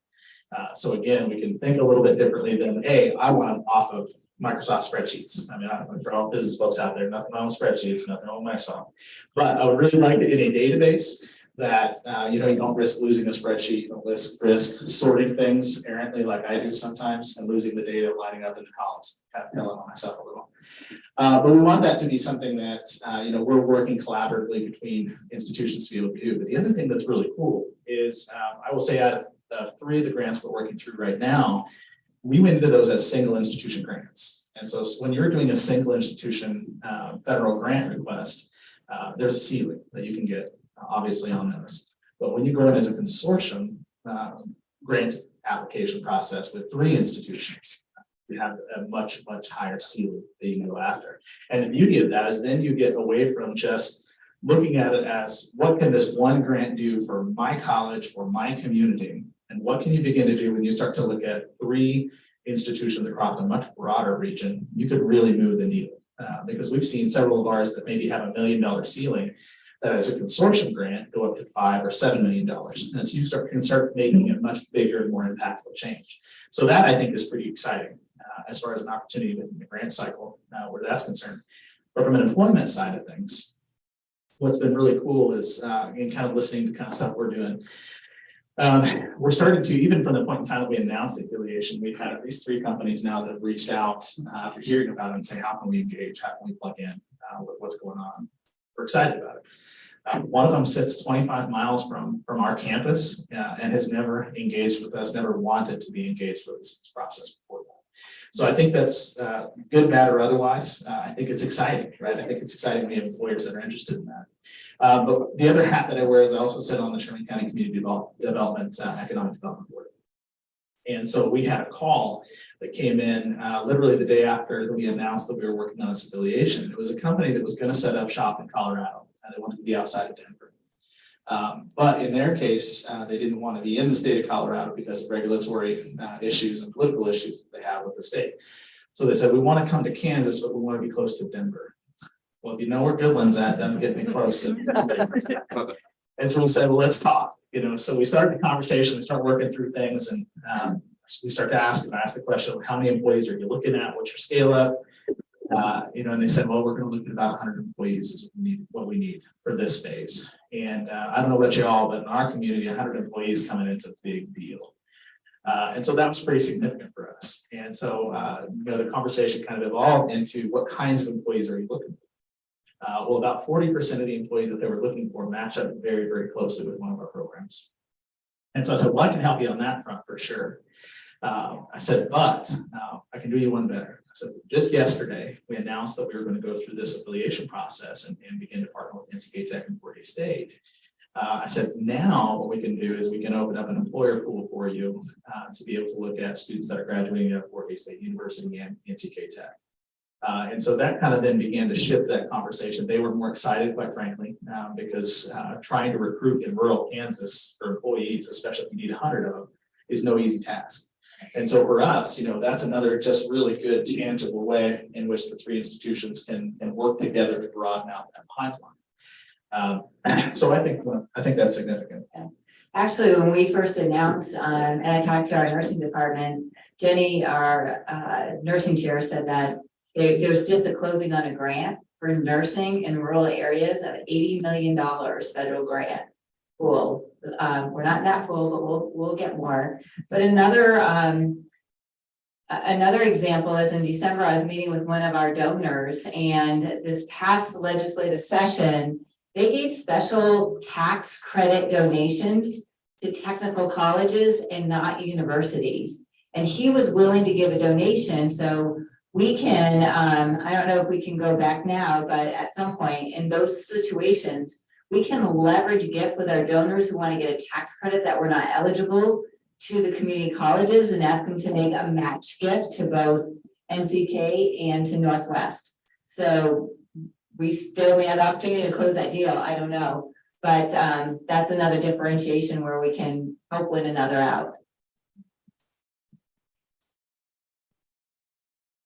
So again, we can think a little bit differently than, hey, I want off of Microsoft spreadsheets. I mean, for all business folks out there, nothing wrong with spreadsheets, nothing wrong with Microsoft. But I would really like it in a database that, you don't risk losing a spreadsheet, you don't risk sorting things errantly like I do sometimes and losing the data lining up in the columns, kind of telling on myself a little. But we want that to be something that, we're working collaboratively between institutions to be able to do. But the other thing that's really cool is, I will say out of 3 of the grants we're working through right now, we went into those as single institution grants. And so when you're doing a single institution federal grant request, there's a ceiling that you can get obviously on those. But when you go in as a consortium grant application process with 3 institutions, you have a much, much higher ceiling that you can go after. And the beauty of that is then you get away from just looking at it as what can this one grant do for my college, for my community? And what can you begin to do when you start to look at 3 institutions across a much broader region? You could really move the needle because we've seen several of ours that maybe have $1 million ceiling that as a consortium grant go up to $5 or $7 million. And so you can start making a much bigger and more impactful change. So that I think is pretty exciting as far as an opportunity within the grant cycle where that's concerned. But from an employment side of things, what's been really cool is in kind of listening to kind of stuff we're doing. We're starting to, even from the point in time that we announced the affiliation, we've had at least 3 companies now that have reached out after hearing about it and say, how can we engage? How can we plug in with what's going on? We're excited about it. One of them sits 25 miles from our campus and has never engaged with us, never wanted to be engaged with this process before that. So I think that's good, bad, or otherwise. I think it's exciting, right? I think it's exciting we have employers that are interested in that. But the other hat that I wear is I also sit on the Sherman County Community Development Economic Development Board. And so we had a call that came in literally the day after we announced that we were working on this affiliation. It was a company that was going to set up shop in Colorado and they wanted to be outside of Denver. But in their case, they didn't want to be in the state of Colorado because of regulatory issues and political issues that they have with the state. So they said, we want to come to Kansas, but we want to be close to Denver. Well, if you know where Goodland's at, then get me close. And so we said, well, let's talk. So we started the conversation, we start working through things, and we start to ask the question, how many employees are you looking at? What's your scale up? And they said, well, we're going to look at about 100 employees is what we need for this phase. And I don't know about y'all, but in our community, 100 employees coming into a big deal. And so that was pretty significant for us. And so, the conversation kind of evolved into what kinds of employees are you looking for? Well, about 40% of the employees that they were looking for match up very, very closely with one of our programs. And so I said, well, I can help you on that front for sure. I said, but I can do you one better. I said, just yesterday, we announced that we were going to go through this affiliation process and begin to partner with NC Tech and Fort Hays State. I said, now what we can do is we can open up an employer pool for you to be able to look at students that are graduating at Fort Hays State University and NC Tech. And so that kind of then began to shift that conversation. They were more excited, quite frankly, because trying to recruit in rural Kansas for employees, especially if you need 100 of them, is no easy task. And so for us, that's another just really good, tangible way in which the 3 institutions can work together to broaden out that pipeline. So I think that's significant. Actually, when we first announced, and I talked to our nursing department, Jenny, our nursing chair, said that there was just a closing on a grant for nursing in rural areas of $80 million federal grant pool. We're not in that pool, but we'll get more. But another example is in December, I was meeting with one of our donors, and this past legislative session, they gave special tax credit donations to technical colleges and not universities. And he was willing to give a donation. So we can, I don't know if we can go back now, but at some point in those situations, we can leverage gift with our donors who want to get a tax credit that we're not eligible to the community colleges and ask them to make a match gift to both NCK and to Northwest. So we still may have the opportunity to close that deal, I don't know. But that's another differentiation where we can help win another out.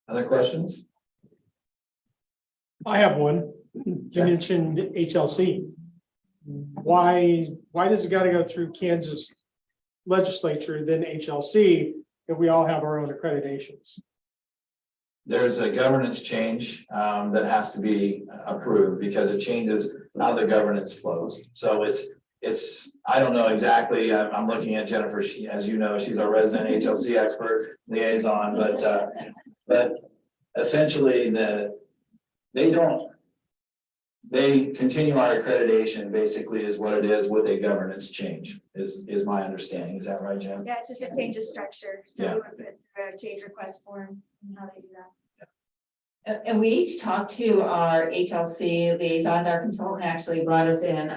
Other questions? I have one. You Yeah. mentioned HLC. Why does it gotta go through Kansas legislature, then HLC, if we all have our own accreditations? There's a governance change that has to be approved because it changes how the governance flows. So it's, I don't know exactly, I'm looking at Jennifer, she, as you know, she's our resident HLC expert liaison, but essentially they continue our accreditation basically is what it is with a governance change is my understanding. Is that right, Jen? Yeah, it's just a change of structure, so Yeah. we would put a change request form and how they do that. And we each talked to our HLC liaisons. Our consultant actually brought us in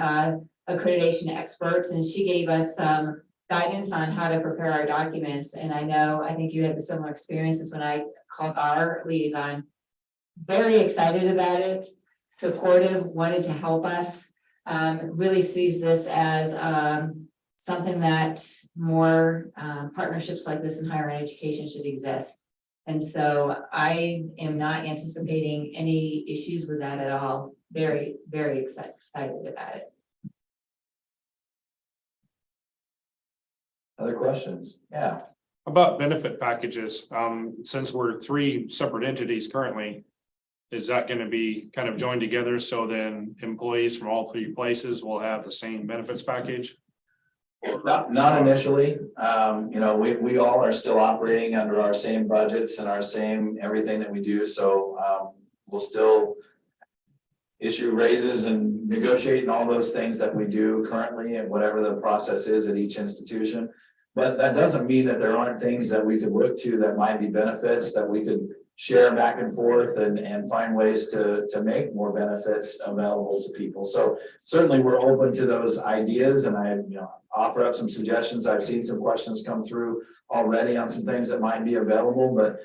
accreditation experts, and she gave us some guidance on how to prepare our documents. And I think you had the similar experiences when I called our liaison. Very excited about it, supportive, wanted to help us. Really sees this as something that more partnerships like this in higher education should exist. And so I am not anticipating any issues with that at all. Very, very excited about it. Other questions? Yeah. About benefit packages, since we're 3 separate entities currently, is that gonna be kind of joined together so then employees from all 3 places will have the same benefits package? Not initially, we all are still operating under our same budgets and our same everything that we do, so we'll still issue raises and negotiate and all those things that we do currently and whatever the process is at each institution. But that doesn't mean that there aren't things that we could look to that might be benefits that we could share back and forth and find ways to make more benefits available to people. So certainly we're open to those ideas, and I offer up some suggestions. I've seen some questions come through already on some things that might be available, but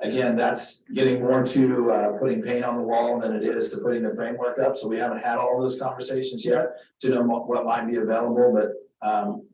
again, that's getting more to putting paint on the wall than it is to putting the framework up. So we haven't had all those conversations yet to know what might be available, but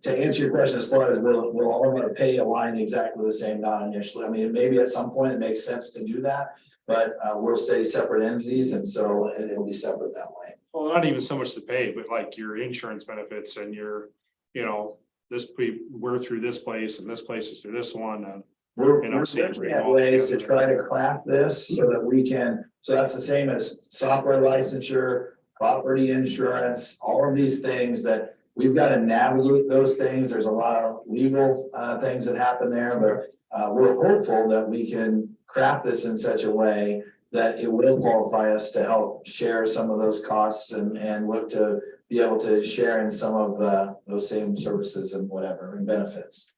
to answer your question, as far as will all of our pay align exactly the same, not initially. I mean, maybe at some point it makes sense to do that, but we'll stay separate entities, and so it'll be separate that way. Well, not even so much the pay, but like your insurance benefits and your, we're through this place and this place is through this one. And We're You know, looking at ways to try to craft this so that we can, so that's the same as software licensure, property insurance, all of these things that we've got to navigate those things. There's a lot of legal things that happen there, but we're hopeful that we can craft this in such a way that it will qualify us to help share some of those costs and look to be able to share in some of those same services and whatever and benefits.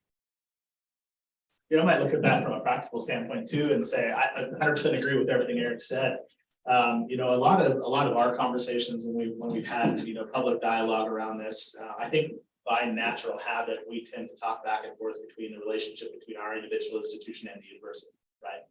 I might look at that from a practical standpoint too and say, I 100% agree with everything Eric said. A lot of our conversations when we've had, public dialogue around this, I think by natural habit, we tend to talk back and forth between the relationship between our individual institution and the university, right?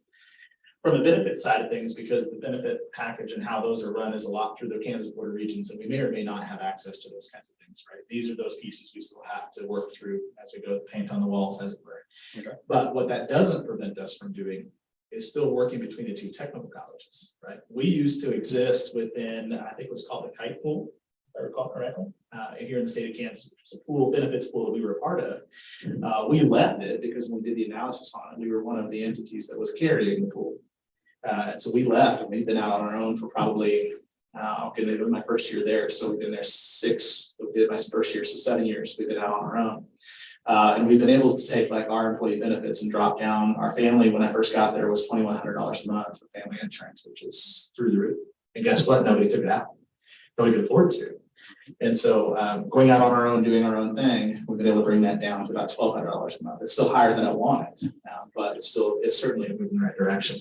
From the benefit side of things, because the benefit package and how those are run is a lot through the Kansas Board of Regents, and we may or may not have access to those kinds of things, right? These are those pieces we still have to work through as we go paint on the walls, as it were. Okay. But what that doesn't prevent us from doing is still working between the 2 technical colleges, right? We used to exist within, I think it was called the Kite Pool, if I recall correctly, here in the state of Kansas. It's a pool, benefits pool that we were a part of. We left it because when we did the analysis on it, we were one of the entities that was carrying the pool. And so we left, and we've been out on our own for probably, it was my first year there. So we've been there we did my first year, so 7 years we've been out on our own. And we've been able to take like our employee benefits and drop down our family. When I first got there, was $2,100 a month for family insurance, which is through the roof. And guess what? Nobody took it out. Nobody could afford to. And so going out on our own, doing our own thing, we've been able to bring that down to about $1,200 a month. It's still higher than I wanted, but it's certainly a move in the right direction.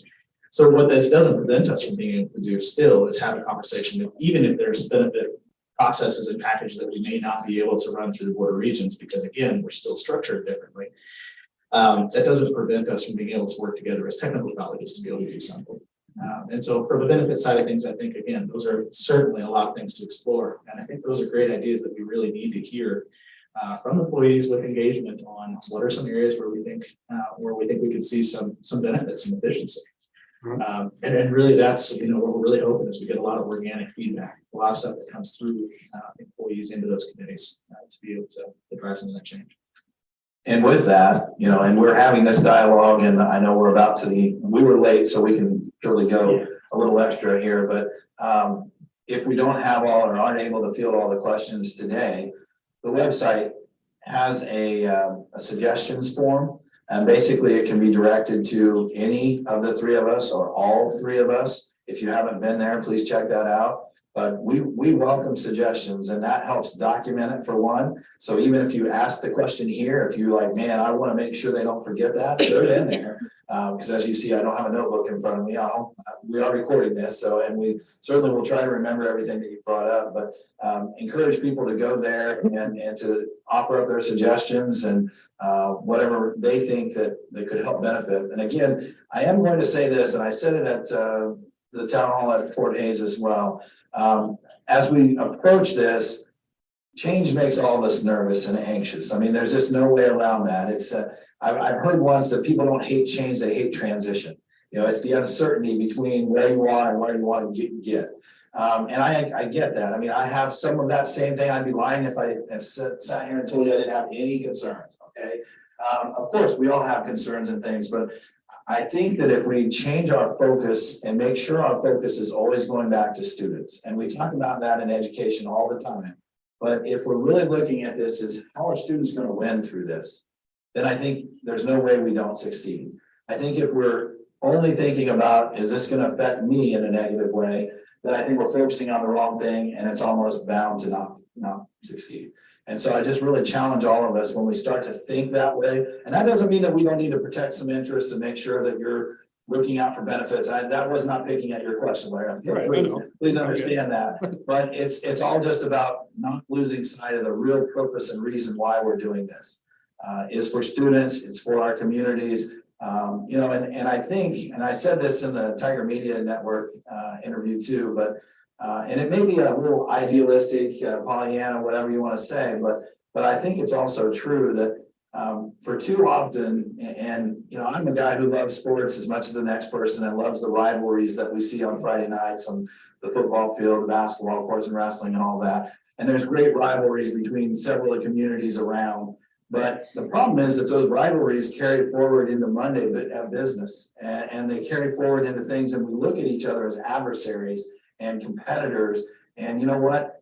So what this doesn't prevent us from being able to do still is have a conversation, even if there's benefit processes and packages that we may not be able to run through the Board of Regents, because again, we're still structured differently. That doesn't prevent us from being able to work together as technical colleges to be able to do something. And so for the benefit side of things, I think, again, those are certainly a lot of things to explore. And I think those are great ideas that we really need to hear from employees with engagement on what are some areas where we think we could see some benefits, some efficiency. And really that's, what we're really hoping is we get a lot of organic feedback, a lot of stuff that comes through employees into those committees to be able to drive some of that change. And with that, and we're having this dialogue, and I know we're about to we were late, so we can surely go a little extra here, but if we don't have all or aren't able to field all the questions today, the website has a suggestions form, and basically it can be directed to any of the three of us or all three of us. If you haven't been there, please check that out. But we welcome suggestions, and that helps document it for one. So even if you ask the question here, if you're like, man, I want to make sure they don't forget that, put it in there. Because as you see, I don't have a notebook in front of me. We are recording this, and we certainly will try to remember everything that you brought up, but encourage people to go there and to offer up their suggestions and whatever they think that could help benefit. And again, I am going to say this, and I said it at the town hall at Fort Hays as well. As we approach this, change makes all of us nervous and anxious. I mean, there's just no way around that. It's I've heard once that people don't hate change, they hate transition. It's the uncertainty between where you are and where you want to get. And I get that. I mean, I have some of that same thing. I'd be lying if I have sat here and told you I didn't have any concerns. Okay. Of course, we all have concerns and things, but I think that if we change our focus and make sure our focus is always going back to students, and we talk about that in education all the time, but if we're really looking at this as how are students going to win through this, then I think there's no way we don't succeed. I think if we're only thinking about, is this going to affect me in a negative way, then I think we're focusing on the wrong thing, and it's almost bound to not succeed. And so I just really challenge all of us when we start to think that way. And that doesn't mean that we don't need to protect some interests and make sure that you're looking out for benefits. That was not picking at your question, Larry. Right, Please understand that. But it's all just about not losing sight of the real purpose and reason why we're doing this. Is for students, it's for our communities. And I think, and I said this in the Tiger Media Network interview too, but and it may be a little idealistic, Pollyanna, whatever you want to say, but I think it's also true that for too often, and I'm a guy who loves sports as much as the next person and loves the rivalries that we see on Friday nights on the football field, the basketball courts, and wrestling and all that. And there's great rivalries between several of the communities around. But the problem is that those rivalries carry forward into Monday business, and they carry forward into things, and we look at each other as adversaries and competitors. And you know what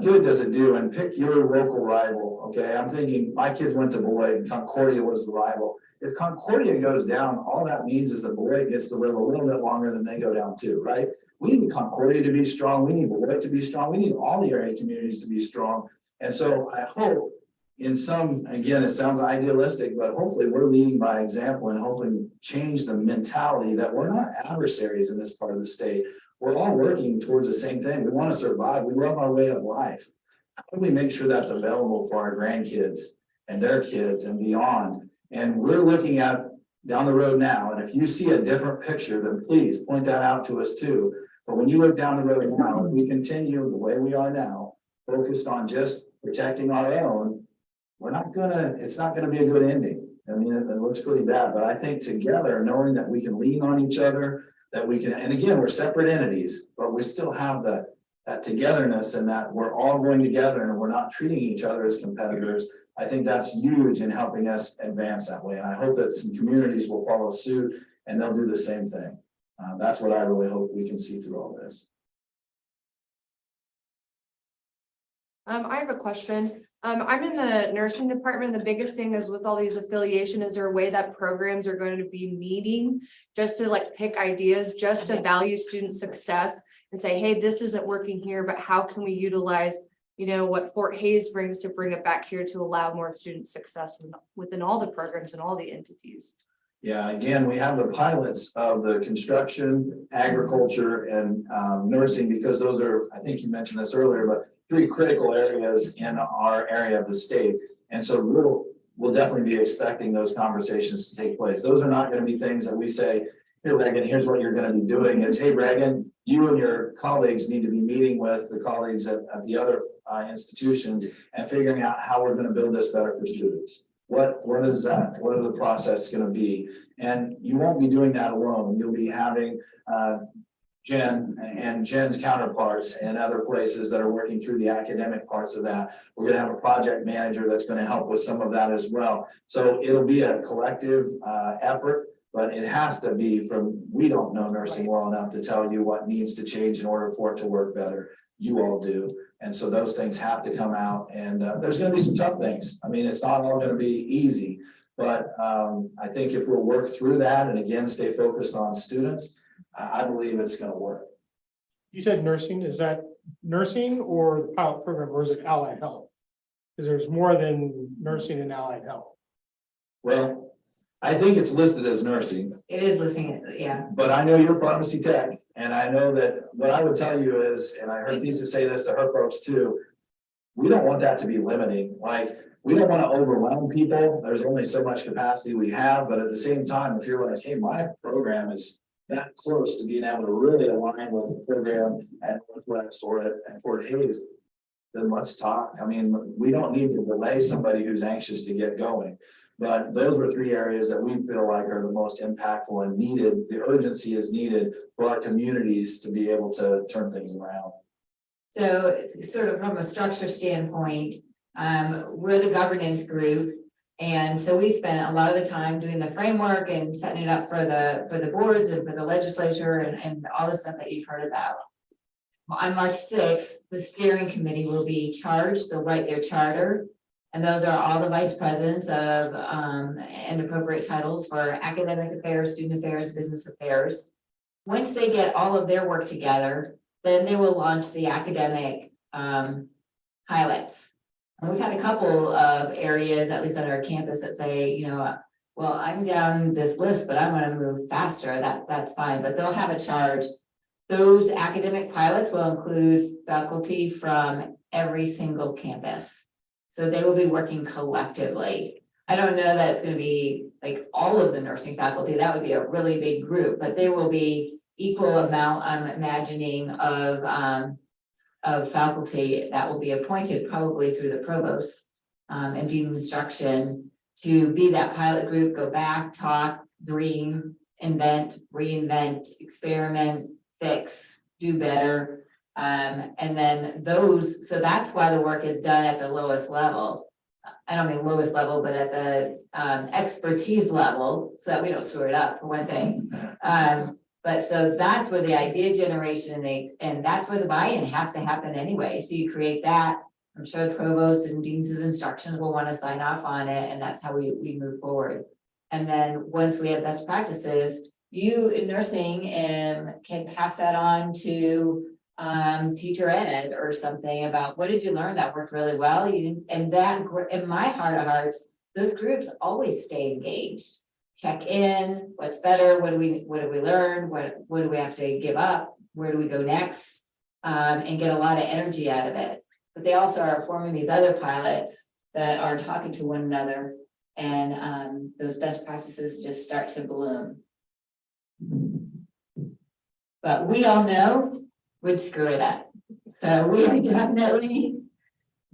good does it do? And pick your local rival. Okay, I'm thinking my kids went to Beloit and Concordia was the rival. If Concordia goes down, all that means is that Beloit gets to live a little bit longer than they go down too, right? We need Concordia to be strong. We need Beloit to be strong. We need all the area communities to be strong. And so I hope in some, again, it sounds idealistic, but hopefully we're leading by example and hoping change the mentality that we're not adversaries in this part of the state. We're all working towards the same thing. We want to survive. We love our way of life. How do we make sure that's available for our grandkids and their kids and beyond? And we're looking at down the road now. And if you see a different picture, then please point that out to us too. But when you look down the road now, if we continue the way we are now, focused on just protecting our own, it's not gonna be a good ending. I mean, it looks pretty bad, but I think together, knowing that we can lean on each other, that we can, and again, we're separate entities, but we still have that togetherness and that we're all going together and we're not treating each other as competitors. I think that's huge in helping us advance that way. And I hope that some communities will follow suit and they'll do the same thing. That's what I really hope we can see through all this. I have a question. I'm in the nursing department. The biggest thing is with all these affiliation, is there a way that programs are going to be meeting just to like pick ideas, just to value student success and say, hey, this isn't working here, but how can we utilize, what Fort Hays brings to bring it back here to allow more student success within all the programs and all the entities? Yeah, again, we have the pilots of the construction, agriculture, and nursing, because those are, I think you mentioned this earlier, but 3 critical areas in our area of the state. And so we'll definitely be expecting those conversations to take place. Those are not gonna be things that we say, here, Reagan, here's what you're gonna be doing. It's, hey, Reagan, you and your colleagues need to be meeting with the colleagues at the other institutions and figuring out how we're gonna build this better for students. What is that? What are the process gonna be? And you won't be doing that alone. You'll be having Jen and Jen's counterparts and other places that are working through the academic parts of that. We're gonna have a project manager that's gonna help with some of that as well. So it'll be a collective effort, but it has to be from, we don't know nursing well enough to tell you what needs to change in order for it to work better. You all do. And so those things have to come out, and there's gonna be some tough things. I mean, it's not all gonna be easy, but I think if we'll work through that and again, stay focused on students, I believe it's gonna work. You said nursing, is that nursing or the pilot program, or is it allied health? Because there's more than nursing and allied health. Well, I think it's listed as nursing, It is listening, yeah. but I know you're pharmacy tech, and I know that what I would tell you is, and I heard Lisa say this to her folks too. We don't want that to be limiting, like, we don't want to overwhelm people. There's only so much capacity we have, but at the same time, if you're like, hey, my program is that close to being able to really align with the program at Northwest or at Fort Hays, then let's talk. I mean, we don't need to delay somebody who's anxious to get going. But those are three areas that we feel like are the most impactful and needed. The urgency is needed for our communities to be able to turn things around. So sort of from a structure standpoint, we're the governance group. And so we spent a lot of the time doing the framework and setting it up for the boards and for the legislature and all the stuff that you've heard about. On March 6th, the steering committee will be charged, they'll write their charter. And those are all the vice presidents of and appropriate titles for academic affairs, student affairs, business affairs. Once they get all of their work together, then they will launch the academic pilots. And we've had a couple of areas, at least on our campus, that say, you know, well, I'm down this list, but I want to move faster. That's fine, but they'll have a charge. Those academic pilots will include faculty from every single campus. So they will be working collectively. I don't know that it's going to be like all of the nursing faculty. That would be a really big group, but there will be equal amount, I'm imagining, of faculty that will be appointed probably through the provost and dean of instruction to be that pilot group, go back, talk, dream, invent, reinvent, experiment, fix, do better. And then those, so that's why the work is done at the lowest level. I don't mean lowest level, but at the expertise level, so that we don't screw it up, for one thing. But so that's where the idea generation and that's where the buy-in has to happen anyway. So you create that. I'm sure the provost and deans of instruction will want to sign off on it, and that's how we move forward. And then once we have best practices, you in nursing can pass that on to teacher ed or something about what did you learn that worked really well. And that in my heart of hearts, those groups always stay engaged. Check in, what's better, what do we learn, what do we have to give up, where do we go next, and get a lot of energy out of it. But they also are forming these other pilots that are talking to one another, and those best practices just start to bloom. But we all know we'd screw it up. So we are definitely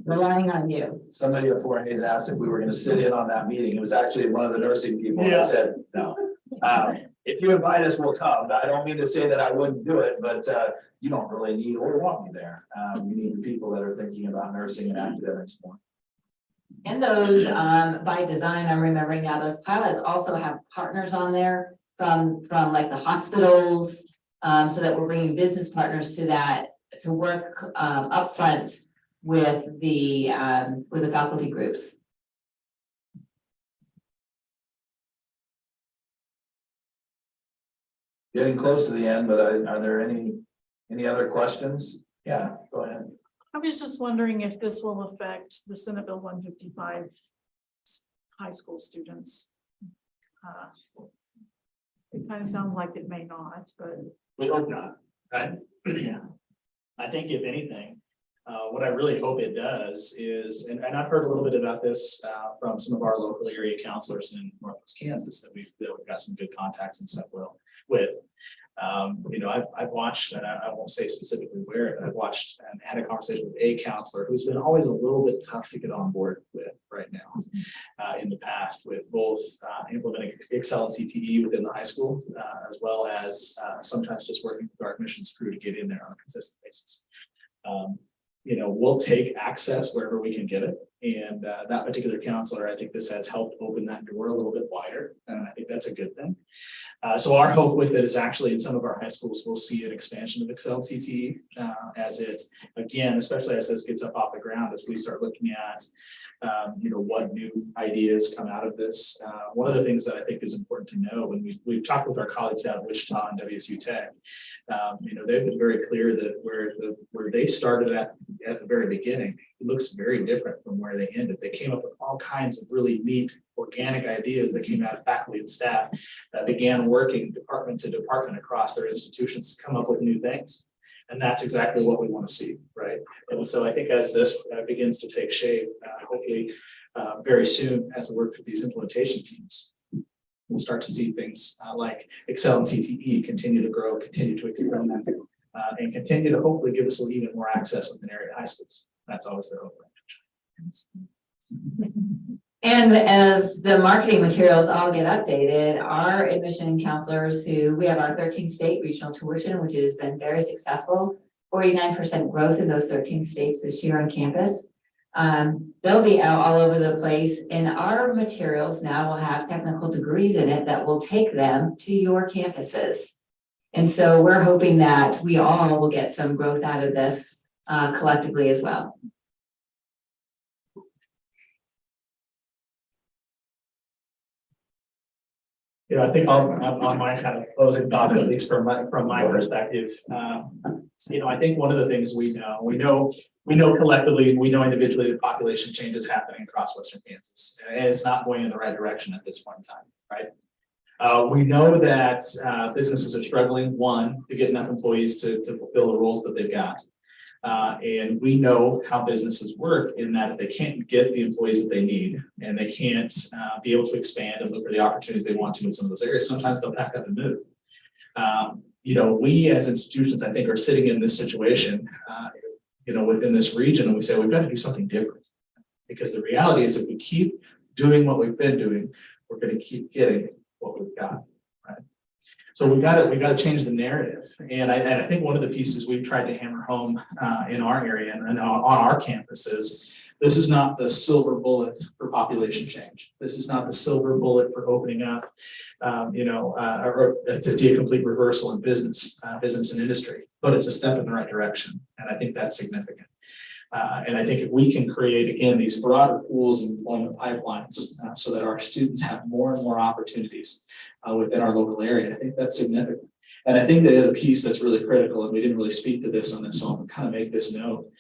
relying on you. Somebody at Fort Hays asked if we were gonna sit in on that meeting. It was actually one of the nursing people that said, no. If you invite us, we'll come. I don't mean to say that I wouldn't do it, but you don't really need or want me there. You need the people that are thinking about nursing and academics more. And those, by design, I'm remembering now, those pilots also have partners on there from like the hospitals, so that we're bringing business partners to that, to work upfront with the faculty groups. Getting close to the end, but are there any other questions? Yeah, go ahead. I was just wondering if this will affect the Senate Bill 155 high school students. It kind of sounds like it may not, but We hope not, right? Yeah. I think if anything, What I really hope it does is, and I've heard a little bit about this from some of our local area counselors in Northwest Kansas that we've got some good contacts and stuff with. I've watched, and I won't say specifically where, but I've watched and had a conversation with a counselor who's been always a little bit tough to get on board with right now. In the past, with both implementing Excel and CTE within the high school, as well as sometimes just working with our admissions crew to get in there on a consistent basis. We'll take access wherever we can get it. And that particular counselor, I think this has helped open that door a little bit wider. And I think that's a good thing. So our hope with it is actually in some of our high schools, we'll see an expansion of Excel CTE as it, again, especially as this gets up off the ground, as we start looking at, what new ideas come out of this. One of the things that I think is important to know, and we've talked with our colleagues out of Wichita and WSU Tech, they've been very clear that where they started at the very beginning, it looks very different from where they ended. They came up with all kinds of really neat organic ideas that came out of faculty and staff that began working department to department across their institutions to come up with new things. And that's exactly what we want to see, right? And so I think as this begins to take shape, hopefully very soon as we work through these implementation teams, we'll start to see things like Excel and CTE continue to grow, continue to experiment, and continue to hopefully give us even more access within area high schools. That's always the hope. And as the marketing materials all get updated, our admission counselors we have our 13 state regional tuition, which has been very successful, 49% growth in those 13 states this year on campus. They'll be out all over the place, and our materials now will have technical degrees in it that will take them to your campuses. And so we're hoping that we all will get some growth out of this collectively as well. I think on my kind of closing thoughts, at least from my perspective, I think one of the things we know collectively, and we know individually, the population change is happening across Western Kansas, and it's not going in the right direction at this point in time, right? We know that businesses are struggling, one, to get enough employees to fulfill the roles that they've got. And we know how businesses work in that if they can't get the employees that they need and they can't be able to expand and look for the opportunities they want to in some of those areas, sometimes they'll pack up and move. We as institutions, I think, are sitting in this situation, within this region, and we say we've got to do something different. Because the reality is if we keep doing what we've been doing, we're going to keep getting what we've got. So we've got to change the narrative. And I think one of the pieces we've tried to hammer home in our area and on our campus is this is not the silver bullet for population change. This is not the silver bullet for opening up, or to see a complete reversal in business and industry, but it's a step in the right direction. And I think that's significant. And I think if we can create, again, these broader pools and employment pipelines so that our students have more and more opportunities within our local area, I think that's significant. And I think the other piece that's really critical, and we didn't really speak to this on this, so I'm kind of make this note,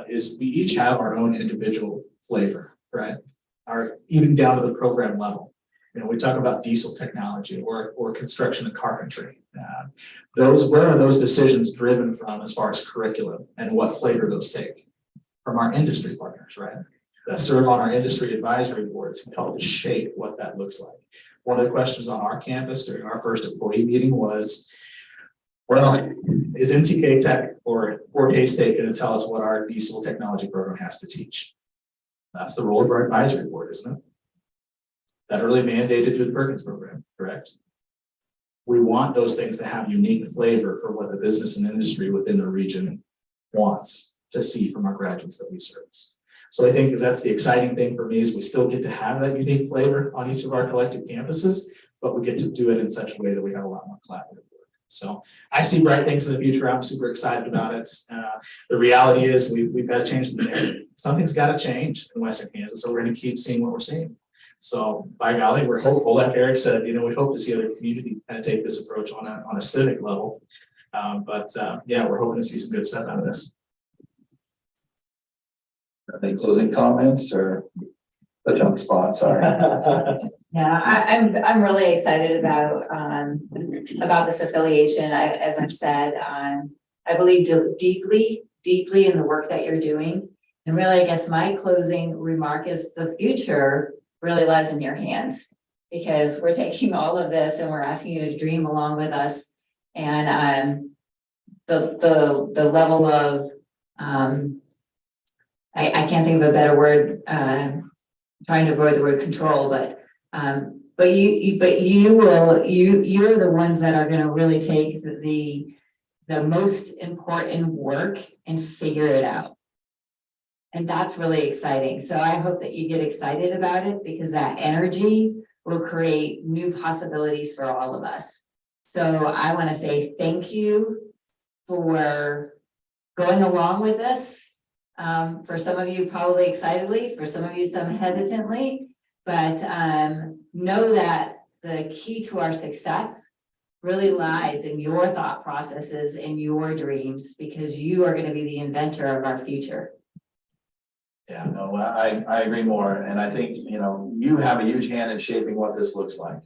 is we each have our own individual flavor, right? Even down to the program level. We talk about diesel technology or construction and carpentry. Where are those decisions driven from as far as curriculum and what flavor those take? From our industry partners, right? That serve on our industry advisory boards and help to shape what that looks like. One of the questions on our campus during our first employee meeting was, well, is NCK Tech or Fort Hays State going to tell us what our diesel technology program has to teach? That's the role of our advisory board, isn't it? Federally mandated through the Perkins program, correct? We want those things to have unique flavor for what the business and industry within the region wants to see from our graduates that we service. So I think that's the exciting thing for me is we still get to have that unique flavor on each of our collective campuses, but we get to do it in such a way that we have a lot more collaborative work. So I see bright things in the future. I'm super excited about it. The reality is we've got to change the narrative. Something's got to change in Western Kansas, so we're going to keep seeing what we're seeing. So by golly, we're hopeful, like Eric said, we hope to see other communities kind of take this approach on a civic level. Yeah, we're hoping to see some good stuff out of this. Any closing comments or put you on the spot? Sorry. Yeah, I'm really excited about this affiliation. As I've said, I believe deeply deeply in the work that you're doing. And really, I guess my closing remark is the future really lies in your hands. Because we're taking all of this and we're asking you to dream along with us. And the level of, I can't think of a better word, trying to avoid the word control, but you're the ones that are gonna really take the most important work and figure it out. And that's really exciting. So I hope that you get excited about it because that energy will create new possibilities for all of us. So I want to say thank you for going along with this. For some of you, probably excitedly, for some of you, some hesitantly, but know that the key to our success really lies in your thought processes and your dreams, because you are going to be the inventor of our future. Yeah, no, I agree more, and I think, you know, you have a huge hand in shaping what this looks like.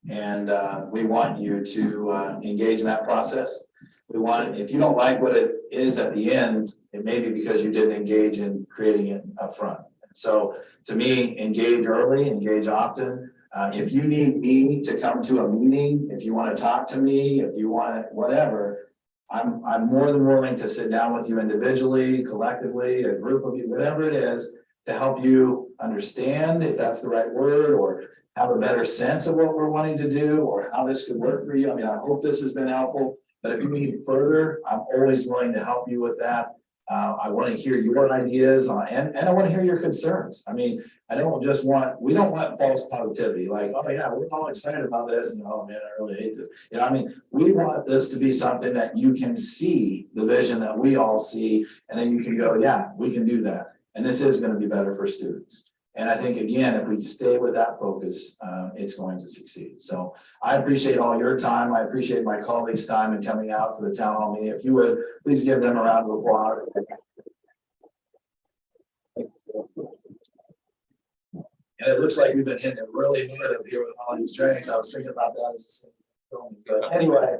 And we want you to engage in that process. We want, if you don't like what it is at the end, it may be because you didn't engage in creating it up front. So to me, engage early, engage often. If you need me to come to a meeting, if you want to talk to me, if you want whatever, I'm more than willing to sit down with you individually, collectively, a group of you, whatever it is, to help you understand if that's the right word, or have a better sense of what we're wanting to do, or how this could work for you. I mean, I hope this has been helpful, but if you need further, I'm always willing to help you with that. I want to hear your ideas on, and I want to hear your concerns. I mean, we don't want false positivity, like, oh yeah, we're all excited about this, and oh man, I really hate this. You know, I mean, we want this to be something that you can see the vision that we all see, and then you can go, yeah, we can do that. And this is going to be better for students. And I think, again, if we stay with that focus, it's going to succeed. So I appreciate all your time. I appreciate my colleagues' time in coming out for the town hall meeting. If you would, please give them a round of applause. And it looks like we've been hitting it really hard up here with all these trainings. I was thinking about that as but anyway,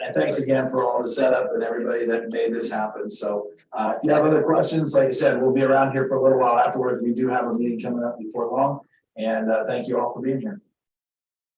and thanks again for all the setup and everybody that made this happen. So if you have other questions, like I said, we'll be around here for a little while afterwards. We do have a meeting coming up before long. And thank you all for being here.